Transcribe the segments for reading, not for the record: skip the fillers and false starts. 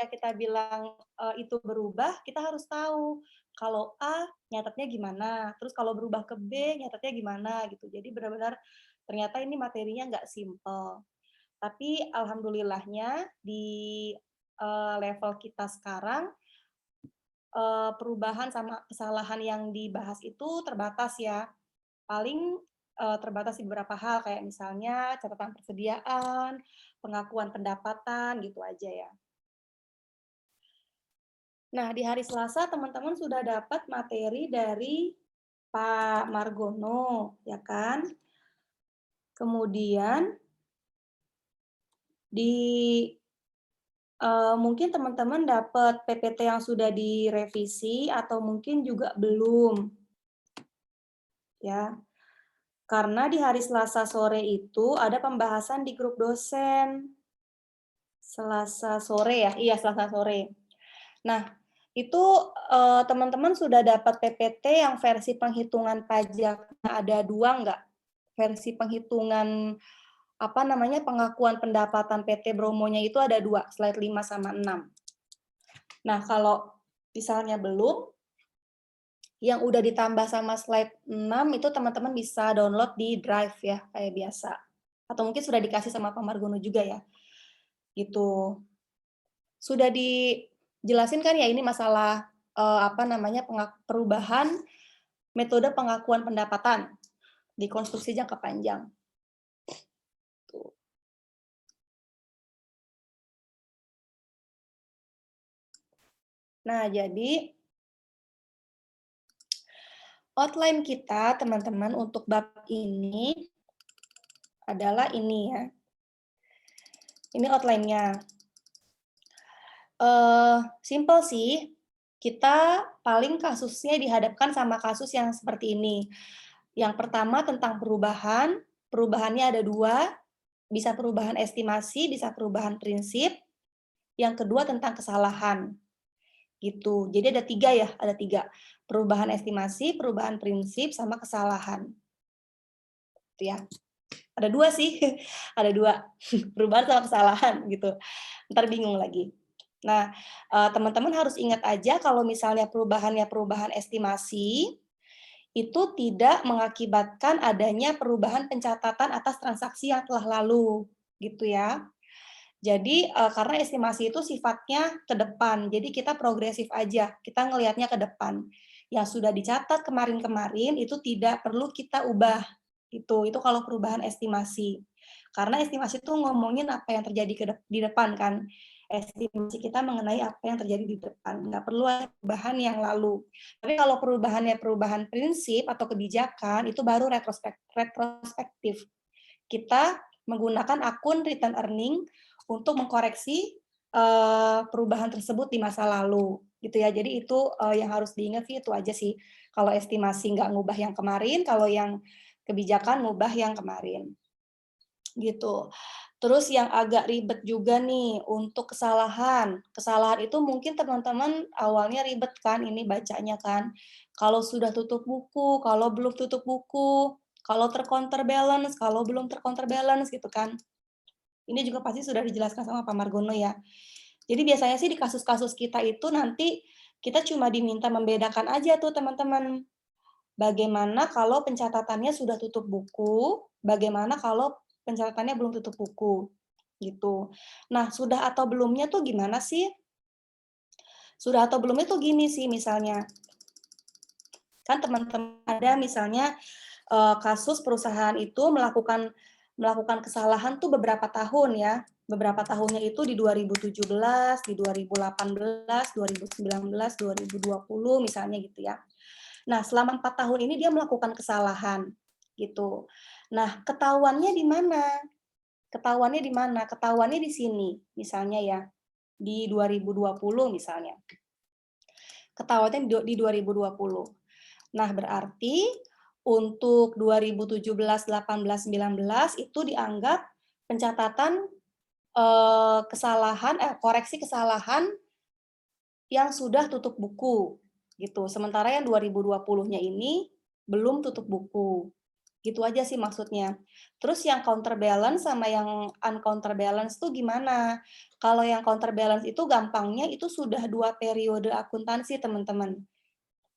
ketika kita bilang, itu berubah, kita harus tahu kalau A nyatetnya gimana, terus kalau berubah ke B nyatetnya gimana gitu. Jadi benar-benar ternyata ini materinya nggak simpel. Tapi alhamdulillahnya di, level kita sekarang, perubahan sama kesalahan yang dibahas itu terbatas ya. Paling, terbatas di beberapa hal kayak misalnya catatan persediaan, pengakuan pendapatan, gitu aja ya. Nah, di hari Selasa teman-teman sudah dapat materi dari Pak Margono, ya kan? Kemudian di mungkin teman-teman dapat PPT yang sudah direvisi atau mungkin juga belum, ya. Karena di hari Selasa sore itu ada pembahasan di grup dosen. Selasa sore ya? Iya, Selasa sore. Nah, itu, teman-teman sudah dapat PPT yang versi penghitungan pajaknya ada 2 nggak? Versi penghitungan, apa namanya, pengakuan pendapatan PT Bromonya itu ada 2, slide 5 sama 6. Nah, kalau misalnya belum, yang udah ditambah sama slide 6 itu teman-teman bisa download di Drive ya, kayak biasa. Atau mungkin sudah dikasih sama Pak Margono juga ya, gitu. Sudah dijelasin kan ya ini masalah, apa namanya, perubahan metode pengakuan pendapatan di konstruksi jangka panjang, tuh. Nah, jadi outline kita teman-teman untuk bab ini adalah ini ya. Ini outline-nya. Simpel sih, kita paling kasusnya dihadapkan sama kasus yang seperti ini. Yang pertama tentang perubahan, perubahannya ada 2, bisa perubahan estimasi, bisa perubahan prinsip. Yang kedua tentang kesalahan, gitu. Jadi ada 3 ya, ada 3. Perubahan estimasi, perubahan prinsip, sama kesalahan. Gitu ya. Ada 2 sih, ada 2, perubahan sama kesalahan gitu. Ntar bingung lagi. Nah, teman-teman harus ingat aja kalau misalnya perubahannya perubahan estimasi, itu tidak mengakibatkan adanya perubahan pencatatan atas transaksi yang telah lalu, gitu ya. Jadi, karena estimasi itu sifatnya ke depan, jadi kita progresif aja, kita ngelihatnya ke depan. Yang sudah dicatat kemarin-kemarin itu tidak perlu kita ubah, itu kalau perubahan estimasi. Karena estimasi itu ngomongin apa yang terjadi di depan kan, estimasi kita mengenai apa yang terjadi di depan, nggak perlu ada perubahan yang lalu. Tapi kalau perubahannya perubahan prinsip atau kebijakan, itu baru retrospektif. Kita menggunakan akun return earning untuk mengkoreksi, perubahan tersebut di masa lalu, gitu ya. Jadi itu, yang harus diingat sih itu aja sih. Kalau estimasi nggak ngubah yang kemarin, kalau yang kebijakan ngubah yang kemarin, gitu. Terus yang agak ribet juga nih untuk kesalahan. Kesalahan itu mungkin teman-teman awalnya ribet kan ini bacanya kan. Kalau sudah tutup buku, kalau belum tutup buku, kalau tercounterbalance, kalau belum tercounterbalance gitu kan. Ini juga pasti sudah dijelaskan sama Pak Margono ya. Jadi biasanya sih di kasus-kasus kita itu nanti kita cuma diminta membedakan aja tuh teman-teman. Bagaimana kalau pencatatannya sudah tutup buku, bagaimana kalau pencatatannya belum tutup buku, gitu. Nah, sudah atau belumnya tuh gimana sih? Sudah atau belumnya tuh gini sih misalnya, kan teman-teman ada misalnya, kasus perusahaan itu melakukan melakukan kesalahan tuh beberapa tahun ya, beberapa tahunnya itu di 2017, di 2018, 2019, 2020 misalnya gitu ya. Nah, selama 4 tahun ini dia melakukan kesalahan, gitu. Nah, ketahuannya di mana? Ketahuannya di mana? Ketahuannya di sini, misalnya ya, di 2020 misalnya. Ketahuannya di 2020. Nah, berarti untuk 2017, 18, 19 itu dianggap pencatatan, koreksi kesalahan yang sudah tutup buku, gitu. Sementara yang 2020-nya ini belum tutup buku. Gitu aja sih maksudnya. Terus yang counterbalance sama yang uncounterbalance tuh gimana? Kalau yang counterbalance itu gampangnya itu sudah 2 periode akuntansi, teman-teman.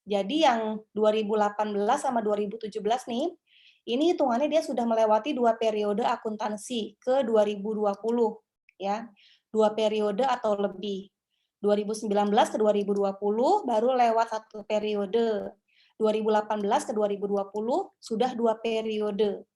Jadi yang 2018 sama 2017 nih, ini hitungannya dia sudah melewati 2 periode akuntansi ke 2020 ya. 2 periode atau lebih. 2019 ke 2020 baru lewat 1 periode. 2018 ke 2020 sudah 2 periode.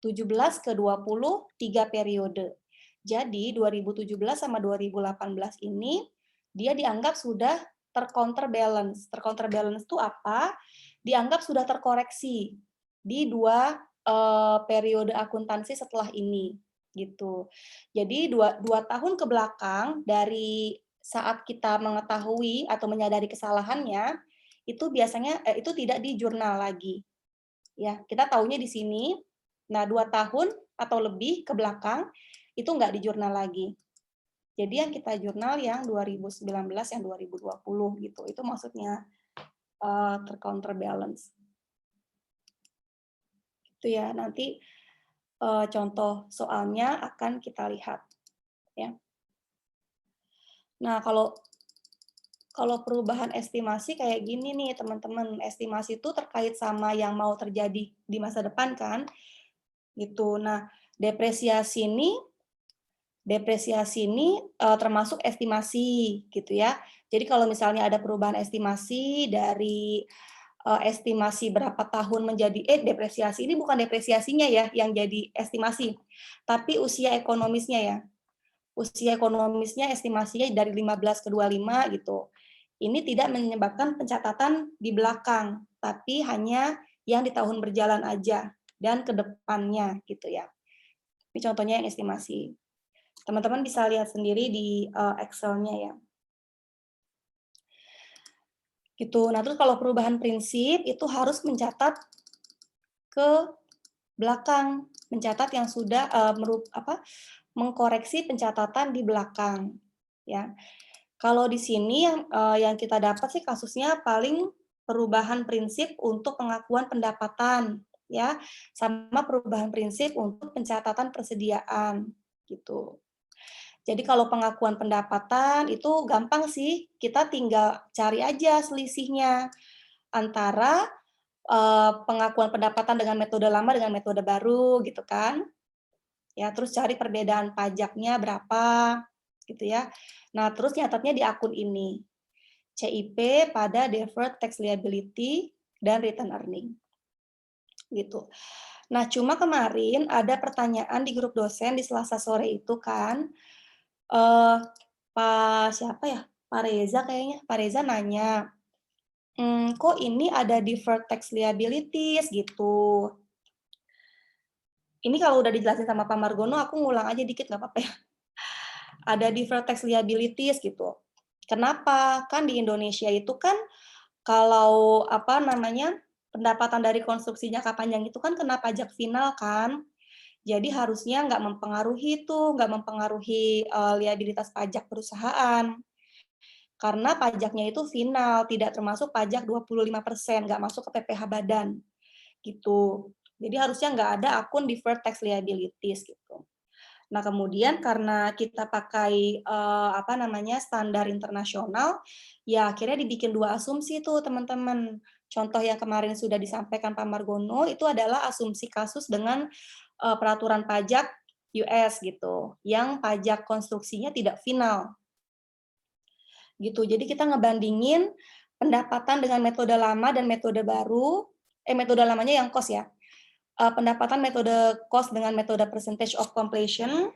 17 ke 20 3 periode. Jadi 2017 sama 2018 ini dia dianggap sudah tercounterbalance. Tercounterbalance itu apa? Dianggap sudah terkoreksi di 2 periode akuntansi setelah ini gitu. Jadi 2 tahun ke belakang dari saat kita mengetahui atau menyadari kesalahannya itu biasanya itu tidak di jurnal lagi. Ya, kita taunya di sini. Nah, 2 tahun atau lebih ke belakang itu nggak di jurnal lagi. Jadi yang kita jurnal yang 2019, yang 2020 gitu. Itu maksudnya tercounterbalance. Itu ya, nanti contoh soalnya akan kita lihat ya. Nah, kalau perubahan estimasi kayak gini nih, teman-teman. Estimasi itu terkait sama yang mau terjadi di masa depan kan, gitu. Nah, depresiasi ini termasuk estimasi gitu ya. Jadi kalau misalnya ada perubahan estimasi dari estimasi berapa tahun menjadi depresiasi ini bukan depresiasinya ya yang jadi estimasi, tapi usia ekonomisnya ya. Usia ekonomisnya estimasinya dari 15 ke 25 gitu. Ini tidak menyebabkan pencatatan di belakang, tapi hanya yang di tahun berjalan aja dan ke depannya gitu ya. Ini contohnya yang estimasi. Teman-teman bisa lihat sendiri di Excel-nya ya. Gitu. Nah, terus kalau perubahan prinsip itu harus mencatat ke belakang, mencatat yang sudah mengkoreksi pencatatan di belakang, ya. Kalau di sini yang kita dapat sih kasusnya paling perubahan prinsip untuk pengakuan pendapatan, ya, sama perubahan prinsip untuk pencatatan persediaan, gitu. Jadi kalau pengakuan pendapatan itu gampang sih, kita tinggal cari aja selisihnya antara pengakuan pendapatan dengan metode lama dengan metode baru gitu kan. Ya, terus cari perbedaan pajaknya berapa gitu ya. Nah, terus nyatatnya di akun ini. CIP pada deferred tax liability dan return earning. Gitu. Nah, cuma kemarin ada pertanyaan di grup dosen di Selasa sore itu kan, Pak siapa ya? Pak Reza kayaknya. Pak Reza nanya, kok ini ada deferred tax liabilities gitu. Ini kalau udah dijelasin sama Pak Margono, aku ngulang aja dikit nggak apa-apa ya. Ada deferred tax liabilities gitu. Kenapa? Kan di Indonesia itu kan kalau apa namanya pendapatan dari konstruksi jangka panjang itu kan kena pajak final kan. Jadi harusnya nggak mempengaruhi nggak mempengaruhi liabilitas pajak perusahaan. Karena pajaknya itu final, tidak termasuk pajak 25%, nggak masuk ke PPh badan, gitu. Jadi harusnya nggak ada akun deferred tax liabilities, gitu. Nah, kemudian karena kita pakai standar internasional, ya akhirnya dibikin 2 asumsi tuh, teman-teman. Contoh yang kemarin sudah disampaikan Pak Margono itu adalah asumsi kasus dengan peraturan pajak US gitu, yang pajak konstruksinya tidak final. Gitu. Jadi kita ngebandingin pendapatan dengan metode lama dan metode baru, metode lamanya yang cost ya. Pendapatan metode cost dengan metode percentage of completion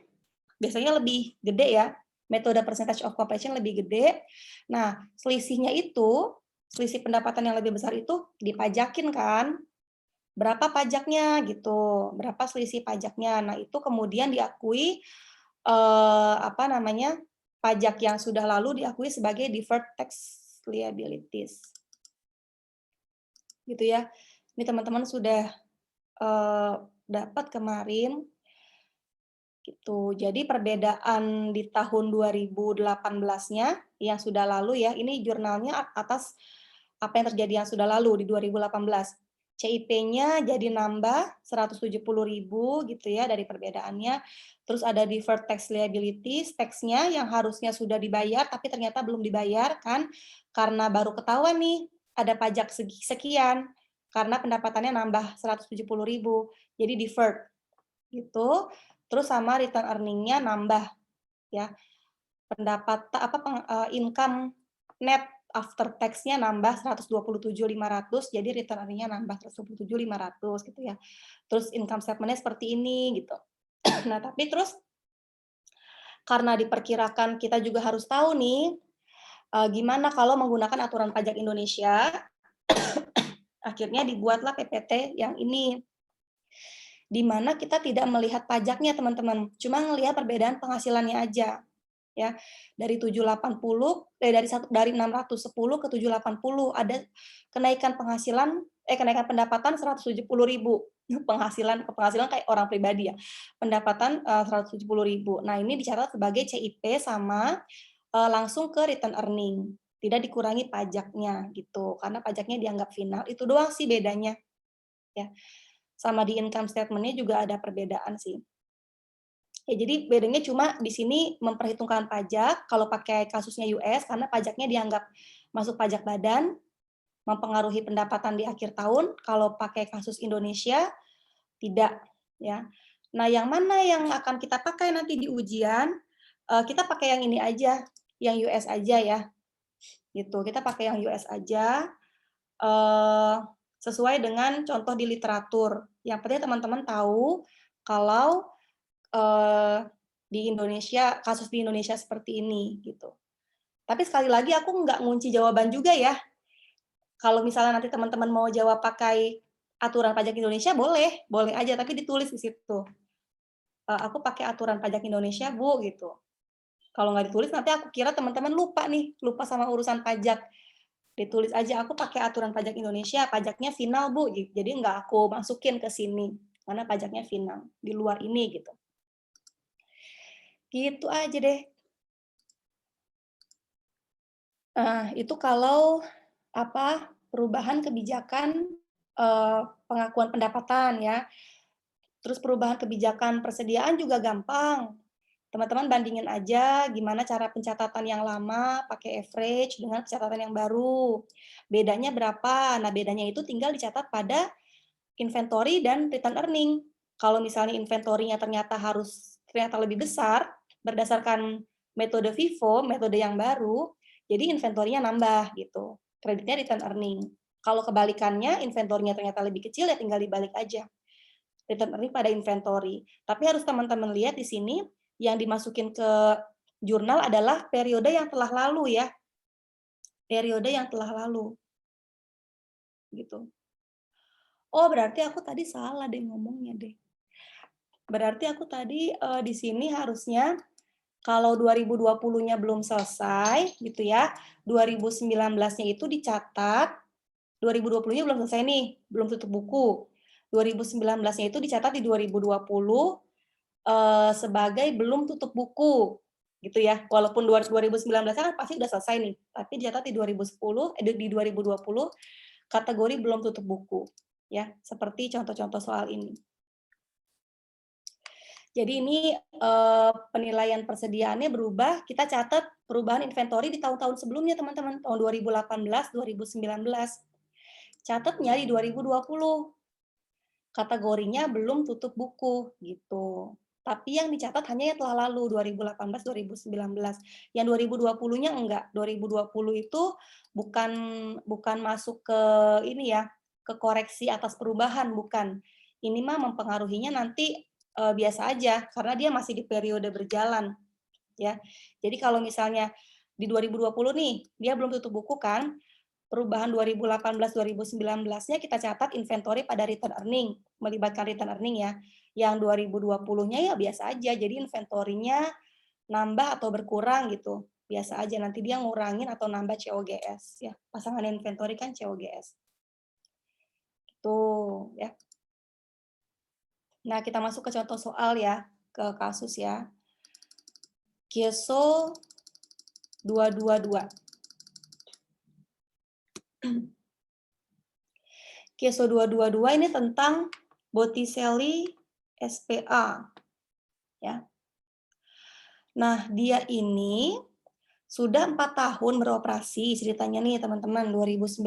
biasanya lebih gede ya. Metode percentage of completion lebih gede. Nah, selisih pendapatan yang lebih besar itu dipajakin kan. Berapa pajaknya gitu, berapa selisih pajaknya. Nah, itu kemudian diakui pajak yang sudah lalu diakui sebagai deferred tax liabilities. Gitu ya. Ini teman-teman sudah dapat kemarin gitu. Jadi perbedaan di tahun 2018-nya yang sudah lalu ya, ini jurnalnya atas apa yang terjadi yang sudah lalu di 2018. CIP-nya jadi nambah 170.000 gitu ya dari perbedaannya. Terus ada deferred tax liabilities, tax-nya yang harusnya sudah dibayar tapi ternyata belum dibayar kan, karena baru ketahuan nih ada pajak sekian, karena pendapatannya nambah 170.000, jadi deferred gitu. Terus sama return earning-nya nambah ya. Income net after tax-nya nambah 127.500, jadi return earning-nya nambah 127.500 gitu ya. Terus income statement-nya seperti ini gitu. Nah, tapi terus karena diperkirakan kita juga harus tahu nih, gimana kalau menggunakan aturan pajak Indonesia, akhirnya dibuatlah PPT yang ini, di mana kita tidak melihat pajaknya teman-teman, cuma melihat perbedaan penghasilannya aja. Ya, dari 610 ke 780 ada kenaikan kenaikan pendapatan 170.000 penghasilan kayak orang pribadi ya, pendapatan 170.000. Nah, ini dicatat sebagai CIP sama langsung ke return earning, tidak dikurangi pajaknya gitu, karena pajaknya dianggap final. Itu doang sih bedanya ya. Sama di income statement-nya juga ada perbedaan sih. Ya, jadi bedanya cuma di sini memperhitungkan pajak, kalau pakai kasusnya US, karena pajaknya dianggap masuk pajak badan, mempengaruhi pendapatan di akhir tahun, kalau pakai kasus Indonesia, tidak. Ya. Nah, yang mana yang akan kita pakai nanti di ujian, kita pakai yang ini aja, yang US aja ya. Gitu, kita pakai yang US aja, sesuai dengan contoh di literatur. Yang penting teman-teman tahu kalau di Indonesia, kasus di Indonesia seperti ini gitu. Tapi sekali lagi aku nggak ngunci jawaban juga ya. Kalau misalnya nanti teman-teman mau jawab pakai aturan pajak Indonesia boleh, boleh aja tapi ditulis di situ. Aku pakai aturan pajak Indonesia, Bu gitu. Kalau nggak ditulis nanti aku kira teman-teman lupa nih, lupa sama urusan pajak. Ditulis aja aku pakai aturan pajak Indonesia, pajaknya final, Bu. Jadi nggak aku masukin ke sini karena pajaknya final di luar ini gitu. Gitu aja deh. Itu kalau perubahan kebijakan pengakuan pendapatan ya. Terus perubahan kebijakan persediaan juga gampang. Teman-teman bandingin aja gimana cara pencatatan yang lama pakai average dengan pencatatan yang baru. Bedanya berapa? Nah, bedanya itu tinggal dicatat pada inventory dan return earning. Kalau misalnya inventory-nya ternyata lebih besar berdasarkan metode FIFO, metode yang baru, jadi inventory-nya nambah gitu. Kreditnya return earning. Kalau kebalikannya inventory-nya ternyata lebih kecil ya tinggal dibalik aja. Return earning pada inventory. Tapi harus teman-teman lihat di sini yang dimasukin ke jurnal adalah periode yang telah lalu ya. Periode yang telah lalu. Gitu. Oh, berarti aku tadi salah deh ngomongnya deh. Berarti aku tadi di sini harusnya kalau 2020-nya belum selesai gitu ya, 2019-nya itu dicatat, 2020-nya belum selesai nih, belum tutup buku. 2019-nya itu dicatat di 2020 sebagai belum tutup buku gitu ya. Walaupun 2019 kan pasti udah selesai nih, tapi dicatat di 2020 kategori belum tutup buku ya, seperti contoh-contoh soal ini. Jadi ini penilaian persediaannya berubah, kita catat perubahan inventory di tahun-tahun sebelumnya teman-teman, tahun 2018, 2019. Catatnya di 2020. Kategorinya belum tutup buku gitu. Tapi yang dicatat hanya yang telah lalu 2018, 2019. Yang 2020-nya enggak. 2020 itu bukan masuk ke ini ya, ke koreksi atas perubahan, bukan. Ini mah mempengaruhinya nanti biasa aja karena dia masih di periode berjalan ya. Jadi kalau misalnya di 2020 nih, dia belum tutup buku kan, perubahan 2018-2019-nya kita catat inventory pada return earning, melibatkan return earning ya. Yang 2020-nya ya biasa aja, jadi inventory-nya nambah atau berkurang gitu. Biasa aja, nanti dia ngurangin atau nambah COGS ya. Pasangan inventory kan COGS. Itu ya. Nah, kita masuk ke contoh soal ya, ke kasus ya. KIESO 222. Keso 222 ini tentang Botticelli SPA, ya. Nah, dia ini sudah 4 tahun beroperasi ceritanya nih teman-teman, 2019,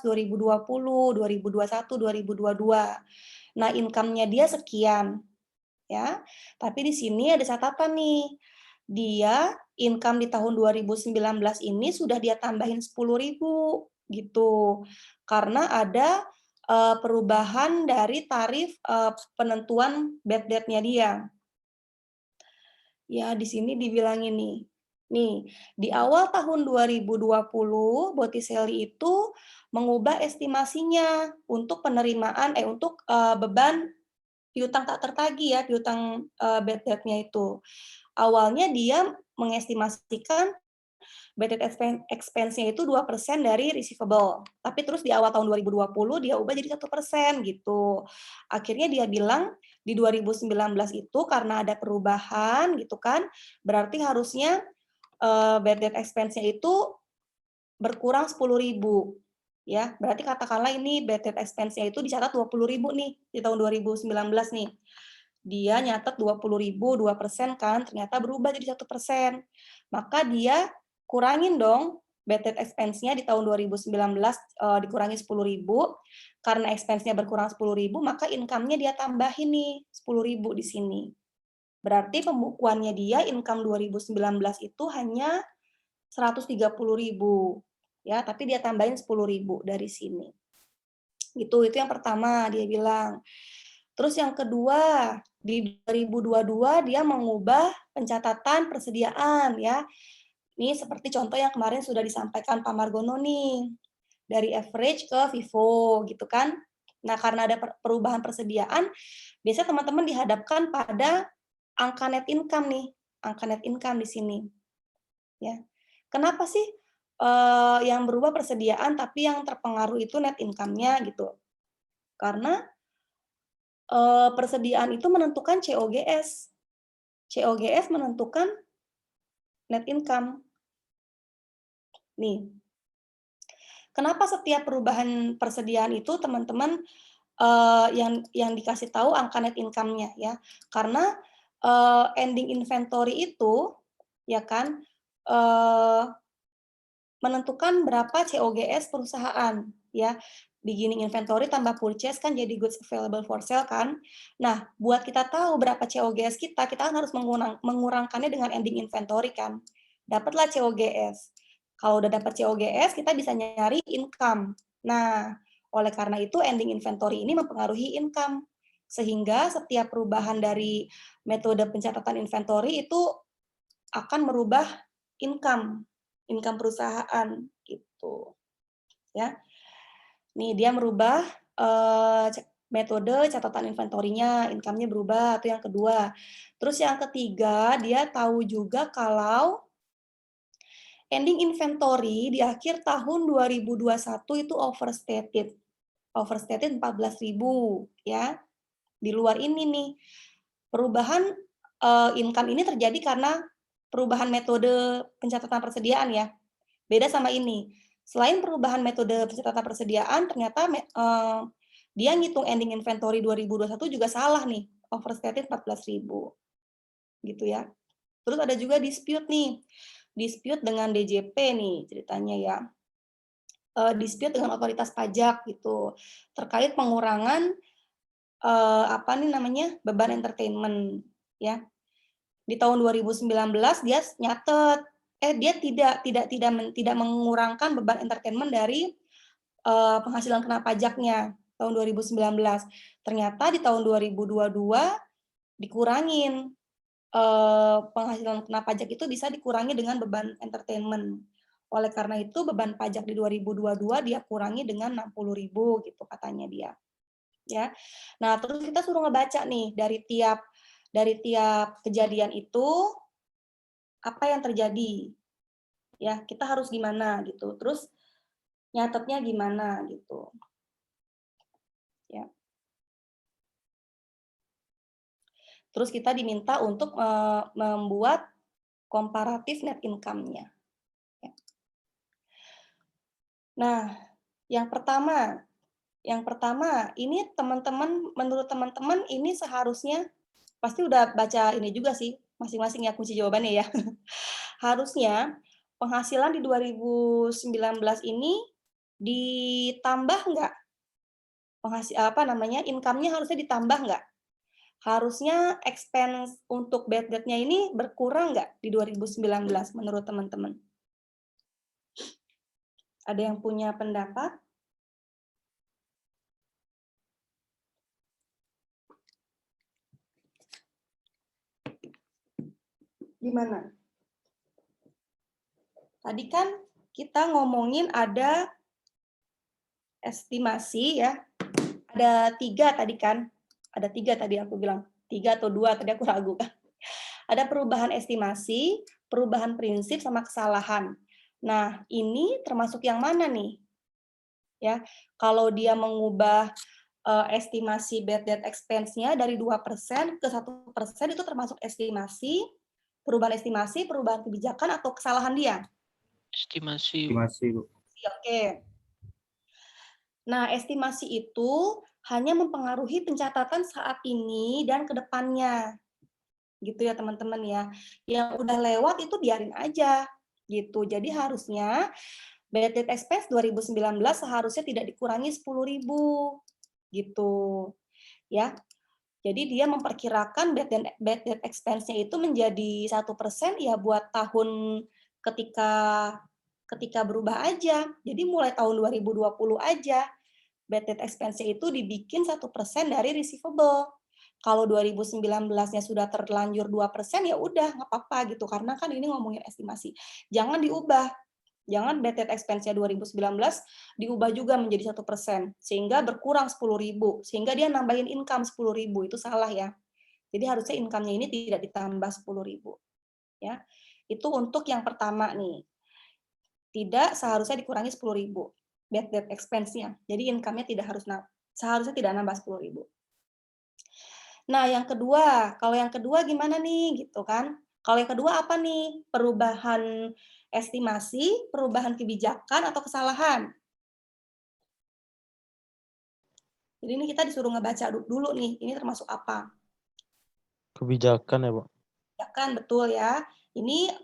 2020, 2021, 2022. Nah, income-nya dia sekian, ya. Tapi di sini ada catatan nih, dia income di tahun 2019 ini sudah dia tambahin 10.000 gitu. Karena ada perubahan dari tarif penentuan bad debt-nya dia. Ya, di sini dibilangin nih, di awal tahun 2020 Botticelli itu mengubah estimasinya untuk penerimaan untuk beban piutang tak tertagih ya, piutang bad debt-nya itu. Awalnya dia mengestimasikan bad debt expense-nya itu 2% dari receivable. Tapi terus di awal tahun 2020 dia ubah jadi 1% gitu. Akhirnya dia bilang di 2019 itu karena ada perubahan gitu kan, berarti harusnya bad debt expense-nya itu berkurang 10.000 ya. Berarti katakanlah ini bad debt expense-nya itu dicatat 20.000 nih di tahun 2019 nih. Dia nyatet 20.000, 2% kan, ternyata berubah jadi 1%. Maka dia kurangin dong bad debt expense-nya di tahun 2019 dikurangi 10.000, karena expense-nya berkurang 10.000, maka income-nya dia tambahin nih 10.000 di sini. Berarti pembukuannya dia income 2019 itu hanya 130.000 ya, tapi dia tambahin 10.000 dari sini. Itu yang pertama dia bilang. Terus yang kedua, di 2022 dia mengubah pencatatan persediaan ya. Ini seperti contoh yang kemarin sudah disampaikan Pak Margono nih. Dari average ke FIFO gitu kan. Nah, karena ada perubahan persediaan, biasanya teman-teman dihadapkan pada angka net income nih, angka net income di sini. Ya. Kenapa sih yang berubah persediaan tapi yang terpengaruh itu net income-nya gitu? Karena persediaan itu menentukan COGS. COGS menentukan net income. Nih, kenapa setiap perubahan persediaan itu teman-teman yang dikasih tahu angka net income-nya ya? Karena ending inventory itu ya kan menentukan berapa COGS perusahaan ya. Beginning inventory tambah purchase kan jadi goods available for sale kan. Nah, buat kita tahu berapa COGS kita kan harus mengurangkannya dengan ending inventory kan. Dapatlah COGS. Kalau udah dapat COGS, kita bisa nyari income. Nah, oleh karena itu ending inventory ini mempengaruhi income. Sehingga setiap perubahan dari metode pencatatan inventory itu akan merubah income perusahaan gitu ya. Nih dia merubah metode catatan inventorinya, income-nya berubah, itu yang kedua. Terus yang ketiga, dia tahu juga kalau ending inventory di akhir tahun 2021 itu overstated. Overstated 14.000 ya. Di luar ini nih, perubahan income ini terjadi karena perubahan metode pencatatan persediaan ya. Beda sama ini. Selain perubahan metode pencatatan persediaan, ternyata dia ngitung ending inventory 2021 juga salah nih, overstated 14.000. Gitu ya. Terus ada juga dispute nih. Dispute dengan DJP nih ceritanya ya. Dispute dengan otoritas pajak gitu. Terkait pengurangan beban entertainment ya. Di tahun 2019 dia nyatet dia tidak mengurangkan beban entertainment dari penghasilan kena pajaknya tahun 2019. Ternyata di tahun 2022 dikurangin penghasilan kena pajak itu bisa dikurangi dengan beban entertainment. Oleh karena itu beban pajak di 2022 dia kurangi dengan 60.000 gitu katanya dia. Ya. Nah, terus kita suruh ngebaca nih dari tiap kejadian itu apa yang terjadi. Ya, kita harus gimana gitu. Terus nyatetnya gimana gitu. Ya. Terus kita diminta untuk membuat komparatif net income-nya. Ya. Nah, yang pertama Yang pertama, ini teman-teman, menurut teman-teman ini seharusnya, pasti udah baca ini juga sih, masing-masing ya kunci jawabannya ya. Harusnya penghasilan di 2019 ini ditambah nggak? Income-nya harusnya ditambah nggak? Harusnya expense untuk bad debt-nya ini berkurang nggak di 2019 menurut teman-teman? Ada yang punya pendapat? Gimana? Tadi kan kita ngomongin ada estimasi ya, ada 3 tadi kan, ada 3 tadi aku bilang, 3 atau 2 tadi aku ragu kan. Ada perubahan estimasi, perubahan prinsip, sama kesalahan. Nah, ini termasuk yang mana nih? Ya, kalau dia mengubah estimasi bad debt expense-nya dari 2% ke 1% itu termasuk estimasi, perubahan kebijakan atau kesalahan dia? Estimasi. Bu. Oke. Nah, estimasi itu hanya mempengaruhi pencatatan saat ini dan ke depannya. Gitu ya, teman-teman ya. Yang udah lewat itu biarin aja gitu. Jadi harusnya bad debt expense 2019 seharusnya tidak dikurangi 10.000 gitu. Ya. Jadi dia memperkirakan bad debt expense-nya itu menjadi 1% ya buat tahun ketika berubah aja. Jadi mulai tahun 2020 aja bad debt expense-nya itu dibikin 1% dari receivable. Kalau 2019-nya sudah terlanjur 2%, ya udah, nggak apa-apa gitu. Karena kan ini ngomongin estimasi. Jangan diubah. Jangan bad debt expense-nya 2019 diubah juga menjadi 1%. Sehingga berkurang 10.000. Sehingga dia nambahin income 10.000. Itu salah ya. Jadi harusnya income-nya ini tidak ditambah 10.000. Ya. Itu untuk yang pertama nih. Tidak seharusnya dikurangi 10.000 bad debt expense-nya. Jadi income-nya seharusnya tidak nambah 10.000. Nah, yang kedua, kalau yang kedua gimana nih gitu kan? Kalau yang kedua apa nih? Perubahan estimasi, perubahan kebijakan atau kesalahan? Jadi ini kita disuruh ngebaca dulu nih, ini termasuk apa? Kebijakan ya, Bu. Kebijakan, betul ya. Ini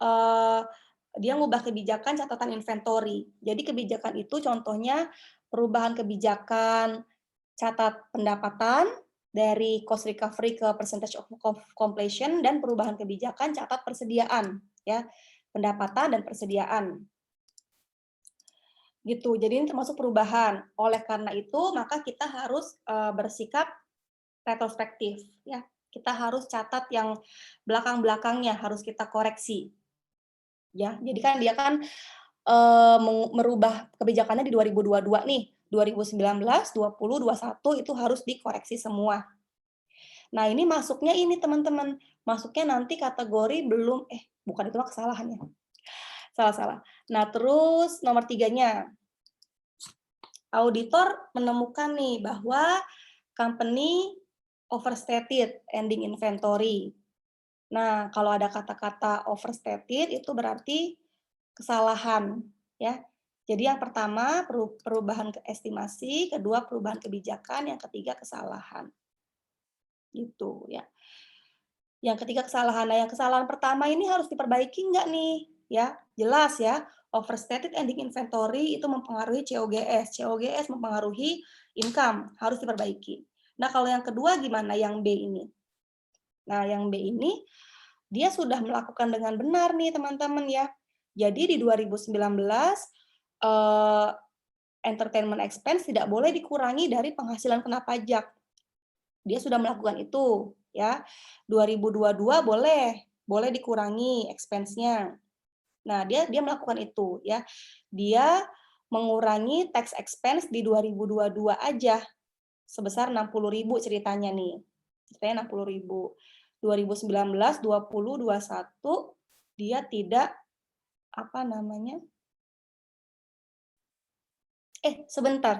dia ngubah kebijakan catatan inventory. Jadi kebijakan itu contohnya perubahan kebijakan catat pendapatan dari cost recovery ke percentage of completion dan perubahan kebijakan catat persediaan ya, pendapatan dan persediaan. Gitu. Jadi ini termasuk perubahan. Oleh karena itu, maka kita harus bersikap retrospektif ya. Kita harus catat yang belakang-belakangnya harus kita koreksi. Ya, jadi kan dia kan merubah kebijakannya di 2022 nih. 2019, 20, 21 itu harus dikoreksi semua. Nah, ini masuknya ini teman-teman, masuknya nanti kategori belum bukan itu mah kesalahannya. Salah-salah. Nah, terus nomor 3-nya. Auditor menemukan nih bahwa company overstated ending inventory. Nah, kalau ada kata-kata overstated itu berarti kesalahan ya. Jadi yang pertama perubahan estimasi, kedua perubahan kebijakan, yang ketiga kesalahan. Gitu ya. Yang ketiga kesalahan. Nah, yang kesalahan pertama ini harus diperbaiki nggak nih? Ya, jelas ya. Overstated ending inventory itu mempengaruhi COGS. COGS mempengaruhi income, harus diperbaiki. Nah, kalau yang kedua gimana? Yang B ini. Nah, yang B ini dia sudah melakukan dengan benar nih, teman-teman ya. Jadi di 2019 entertainment expense tidak boleh dikurangi dari penghasilan kena pajak. Dia sudah melakukan itu ya. 2022 boleh dikurangi expense-nya. Nah, dia melakukan itu ya. Dia mengurangi tax expense di 2022 aja sebesar 60.000 ceritanya nih. Ceritanya 60.000. 2019, 20, 21 dia tidak apa namanya? Sebentar.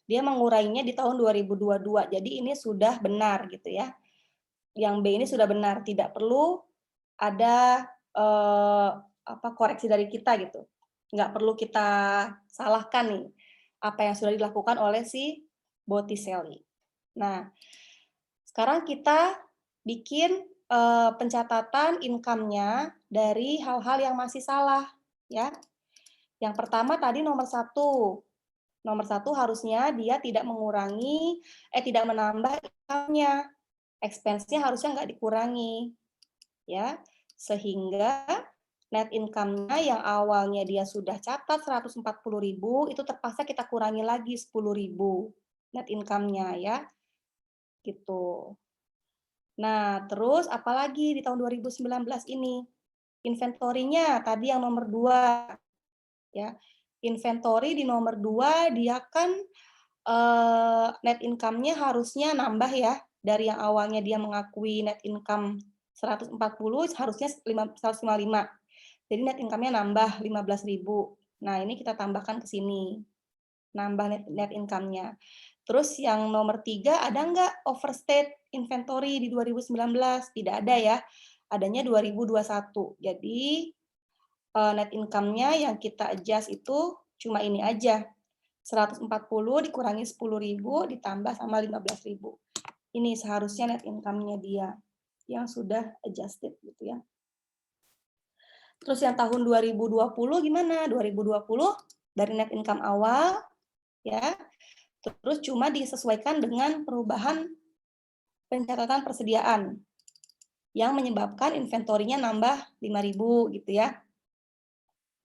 Dia mengurainya di tahun 2022. Jadi ini sudah benar gitu ya. Yang B ini sudah benar, tidak perlu ada koreksi dari kita gitu. Nggak perlu kita salahkan nih, apa yang sudah dilakukan oleh si Botticelli. Nah, sekarang kita bikin pencatatan income-nya dari hal-hal yang masih salah, ya. Yang pertama tadi nomor 1. Nomor 1 harusnya dia tidak menambah income-nya. Expense-nya harusnya nggak dikurangi, ya. Sehingga net income-nya yang awalnya dia sudah catat 140.000, itu terpaksa kita kurangi lagi 10.000 net income-nya, ya. Gitu. Nah, terus apalagi di tahun 2019 ini? Inventory-nya tadi yang nomor 2, ya. Inventory di nomor 2 dia kan net income-nya harusnya nambah ya, dari yang awalnya dia mengakui net income 140 harusnya 155. Jadi net income-nya nambah 15.000. Nah, ini kita tambahkan ke sini. Nambah net income-nya. Terus yang nomor 3, ada nggak overstate inventory di 2019? Tidak ada ya, adanya 2021. Jadi net income-nya yang kita adjust itu cuma ini aja, 140 dikurangi 10.000 ditambah sama 15.000. Ini seharusnya net income-nya dia yang sudah adjusted gitu ya. Terus yang tahun 2020 gimana? 2020 dari net income awal ya, terus cuma disesuaikan dengan perubahan pencatatan persediaan yang menyebabkan inventorinya nambah 5.000 gitu ya.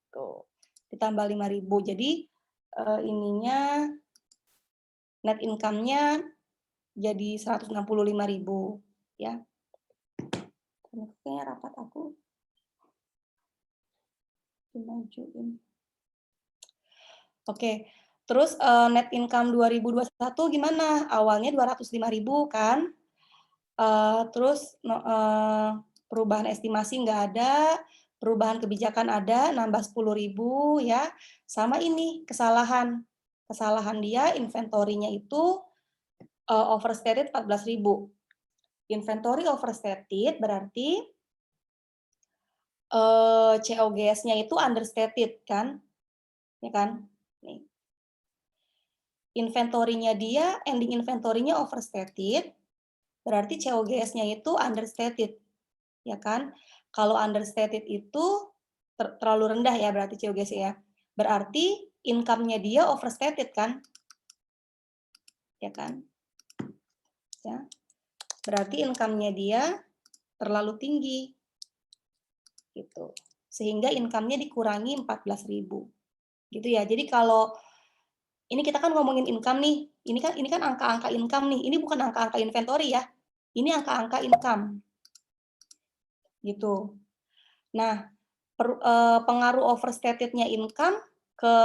Tuh, ditambah 5.000. Jadi ininya net income-nya jadi 165.000 ya. Kayaknya rapat aku dimajuin. Oke. Terus net income 2021 gimana? Awalnya 205.000 kan? Terus perubahan estimasi nggak ada, perubahan kebijakan ada, nambah 10.000 ya. Sama ini kesalahan. Kesalahan dia inventory-nya itu overstated 14.000. Inventory overstated berarti COGS-nya itu understated kan? Ya kan? Nih. Inventory-nya dia, ending inventory-nya overstated, berarti COGS-nya itu understated. Ya kan? Kalau understated itu terlalu rendah ya berarti COGS-nya ya. Berarti income-nya dia overstated kan? Ya kan? Ya. Berarti income-nya dia terlalu tinggi. Gitu. Sehingga income-nya dikurangi 14.000. Gitu ya. Jadi kalau ini kita kan ngomongin income nih. Ini kan angka-angka income nih. Ini bukan angka-angka inventory ya. Ini angka-angka income. Gitu. Nah, pengaruh overstated-nya income ke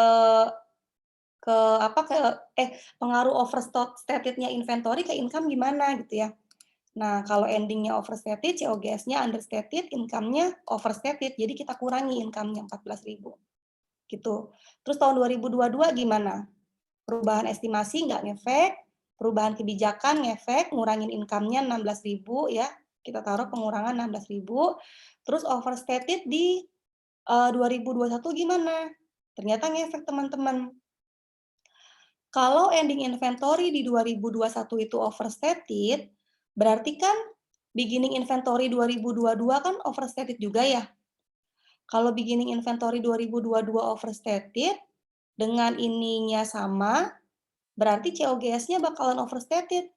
pengaruh overstated-nya inventory ke income gimana gitu ya. Nah, kalau ending-nya overstated, COGS-nya understated, income-nya overstated. Jadi kita kurangi income-nya 14.000. Gitu. Terus tahun 2022 gimana? Perubahan estimasi nggak ngefek, perubahan kebijakan ngefek, ngurangin income-nya 16.000 ya. Kita taruh pengurangan 16.000. Terus overstated di 2021 gimana? Ternyata ngefek teman-teman. Kalau ending inventory di 2021 itu overstated, berarti kan beginning inventory 2022 kan overstated juga ya. Kalau beginning inventory 2022 overstated, dengan ininya sama, berarti COGS-nya bakalan overstated.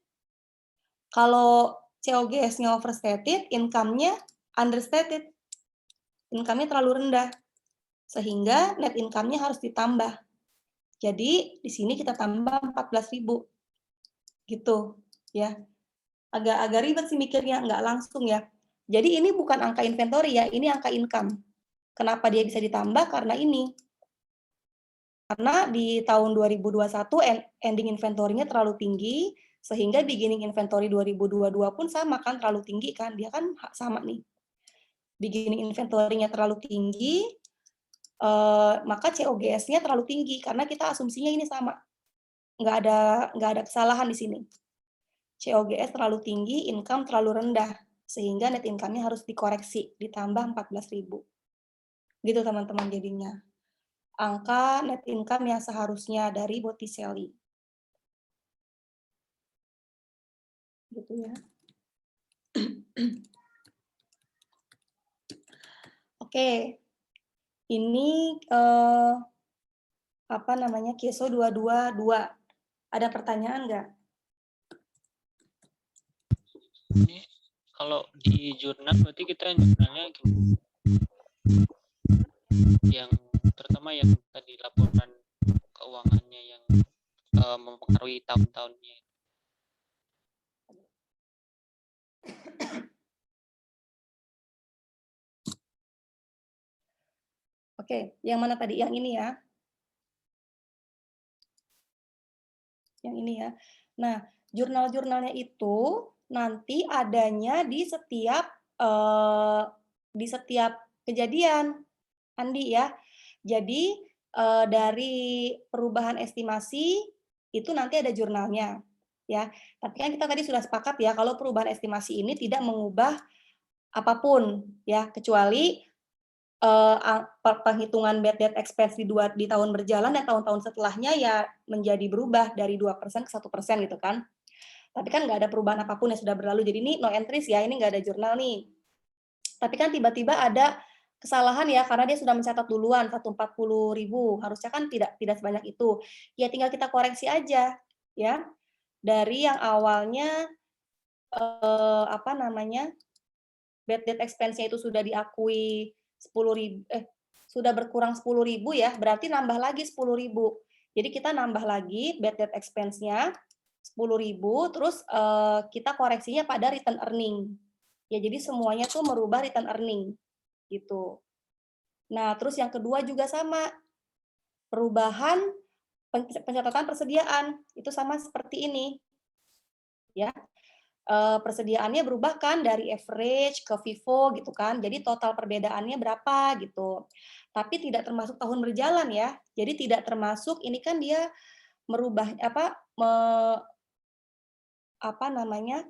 Kalau COGS-nya overstated, income-nya understated. Income-nya terlalu rendah. Sehingga net income-nya harus ditambah. Jadi di sini kita tambah 14.000. Gitu ya. Agak ribet sih mikirnya, nggak langsung ya. Jadi ini bukan angka inventory ya, ini angka income. Kenapa dia bisa ditambah? Karena ini. Karena di tahun 2021 ending inventory-nya terlalu tinggi, sehingga beginning inventory 2022 pun sama kan, terlalu tinggi kan, dia kan sama nih. Beginning inventory-nya terlalu tinggi, maka COGS-nya terlalu tinggi, karena kita asumsinya ini sama. Nggak ada kesalahan di sini. COGS terlalu tinggi, income terlalu rendah, sehingga net income-nya harus dikoreksi, ditambah 14.000. Gitu teman-teman jadinya. Angka net income yang seharusnya dari Botticelli. Gitu ya. Oke. Ini apa namanya? Keso 222. Ada pertanyaan nggak? Ini kalau di jurnal berarti kita jurnalnya yang pertama yang tadi laporan keuangannya yang mempengaruhi tahun-tahunnya. Oke, yang mana tadi? Yang ini ya. Yang ini ya. Nah, jurnal-jurnalnya itu nanti adanya di setiap kejadian, Andi ya. Jadi dari perubahan estimasi itu nanti ada jurnalnya, ya. Tapi kan kita tadi sudah sepakat ya kalau perubahan estimasi ini tidak mengubah apapun, ya, kecuali penghitungan bad debt expense di tahun berjalan dan tahun-tahun setelahnya ya menjadi berubah dari 2% ke 1% gitu kan. Tapi kan nggak ada perubahan apapun yang sudah berlalu. Jadi ini no entries ya, ini nggak ada jurnal nih. Tapi kan tiba-tiba ada kesalahan ya karena dia sudah mencatat duluan 140.000. Harusnya kan tidak sebanyak itu. Ya tinggal kita koreksi aja ya. Dari yang awalnya apa namanya? Bad debt expense-nya itu sudah diakui 10.000 sudah berkurang 10.000 ya, berarti nambah lagi 10.000. Jadi kita nambah lagi bad debt expense-nya 10.000, terus kita koreksinya pada return earning. Ya, jadi semuanya tuh merubah return earning gitu. Nah, terus yang kedua juga sama, perubahan pencatatan persediaan itu sama seperti ini. Ya, persediaannya berubah kan dari average ke FIFO gitu kan. Jadi total perbedaannya berapa gitu. Tapi tidak termasuk tahun berjalan ya. Jadi tidak termasuk ini kan dia merubah apa namanya?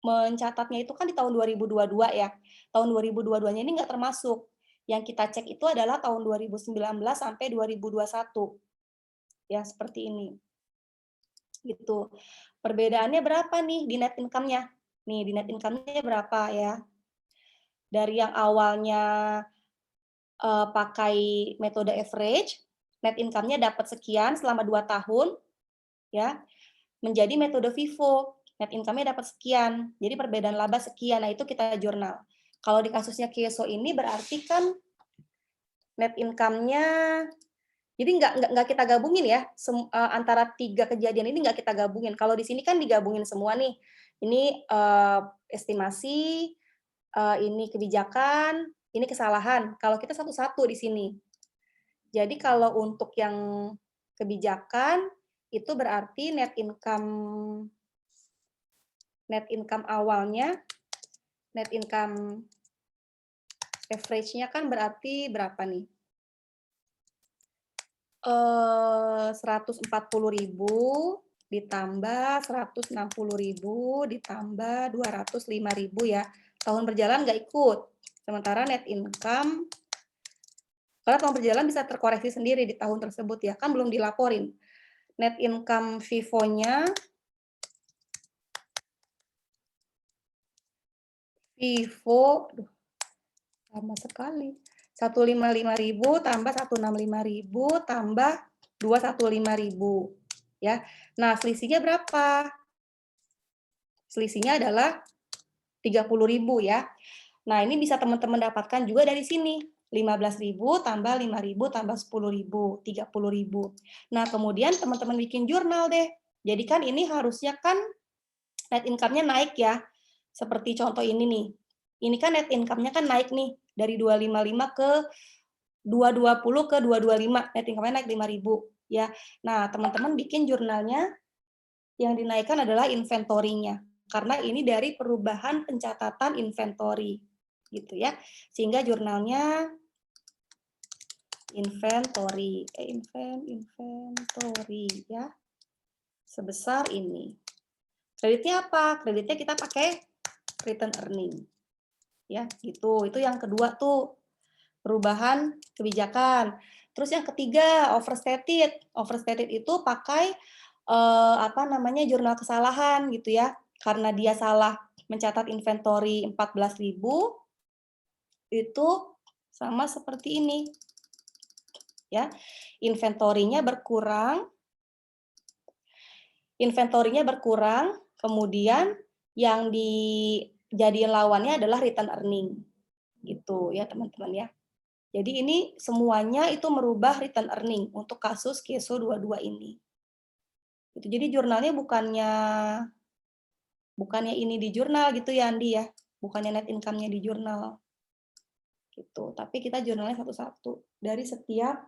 Mencatatnya itu kan di tahun 2022 ya. Tahun 2022-nya ini nggak termasuk. Yang kita cek itu adalah tahun 2019 sampai 2021. Ya, seperti ini. Gitu. Perbedaannya berapa nih di net income-nya? Nih, di net income-nya berapa ya? Dari yang awalnya pakai metode average, net income-nya dapat sekian selama 2 tahun, ya, menjadi metode FIFO, net income-nya dapat sekian, jadi perbedaan laba sekian, nah itu kita jurnal. Kalau di kasusnya Kieso ini berarti kan net income-nya, jadi nggak kita gabungin ya, antara 3 kejadian ini nggak kita gabungin. Kalau di sini kan digabungin semua nih, ini estimasi, ini kebijakan, ini kesalahan. Kalau kita satu-satu di sini. Jadi kalau untuk yang kebijakan itu berarti net income awalnya, net income average-nya kan berarti berapa nih? 140.000 ditambah 160.000 ditambah 205.000 ya. Tahun berjalan nggak ikut. Sementara net income, kalau tahun berjalan bisa terkoreksi sendiri di tahun tersebut ya, kan belum dilaporin. Net income FIFO-nya, FIFO, aduh, lama sekali. 155.000 tambah 165.000 tambah 215.000 ya. Nah, selisihnya berapa? Selisihnya adalah 30.000 ya. Nah, ini bisa teman-teman dapatkan juga dari sini. 15.000 tambah 5.000 tambah 10.000, 30.000. Nah, kemudian teman-teman bikin jurnal deh. Jadi kan ini harusnya kan net income-nya naik ya. Seperti contoh ini nih. Ini kan net income-nya kan naik nih dari 255 ke 220 ke 225. Net income-nya naik 5.000 ya. Nah, teman-teman bikin jurnalnya, yang dinaikkan adalah inventory-nya. Karena ini dari perubahan pencatatan inventory gitu ya. Sehingga jurnalnya inventory ya. Sebesar ini. Kreditnya apa? Kreditnya kita pakai return earning. Ya, gitu. Itu yang kedua tuh. perubahan kebijakan. Terus yang ketiga, overstated. Overstated itu pakai jurnal kesalahan gitu ya. Karena dia salah mencatat inventory 14.000, itu sama seperti ini. Ya. Inventorinya berkurang, kemudian yang dijadiin lawannya adalah return earning. Gitu ya, teman-teman ya. Jadi ini semuanya itu merubah return earning untuk kasus KESO 22 ini. Gitu. Jadi jurnalnya bukannya ini di jurnal gitu ya, Andi ya. Bukannya net income-nya di jurnal. Gitu. Tapi kita jurnalnya satu-satu dari setiap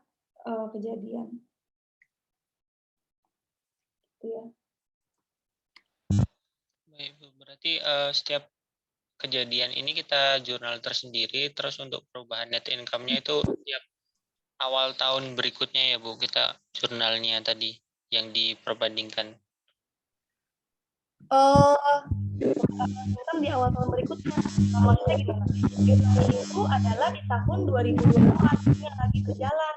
kejadian. Gitu ya. Baik, Bu. Berarti setiap kejadian ini kita jurnal tersendiri, terus untuk perubahan net income-nya itu tiap awal tahun berikutnya ya, Bu, kita jurnalnya tadi yang diperbandingkan. Di awal tahun berikutnya. Maksudnya gimana? Jurnalnya itu adalah di tahun 2022 yang lagi berjalan.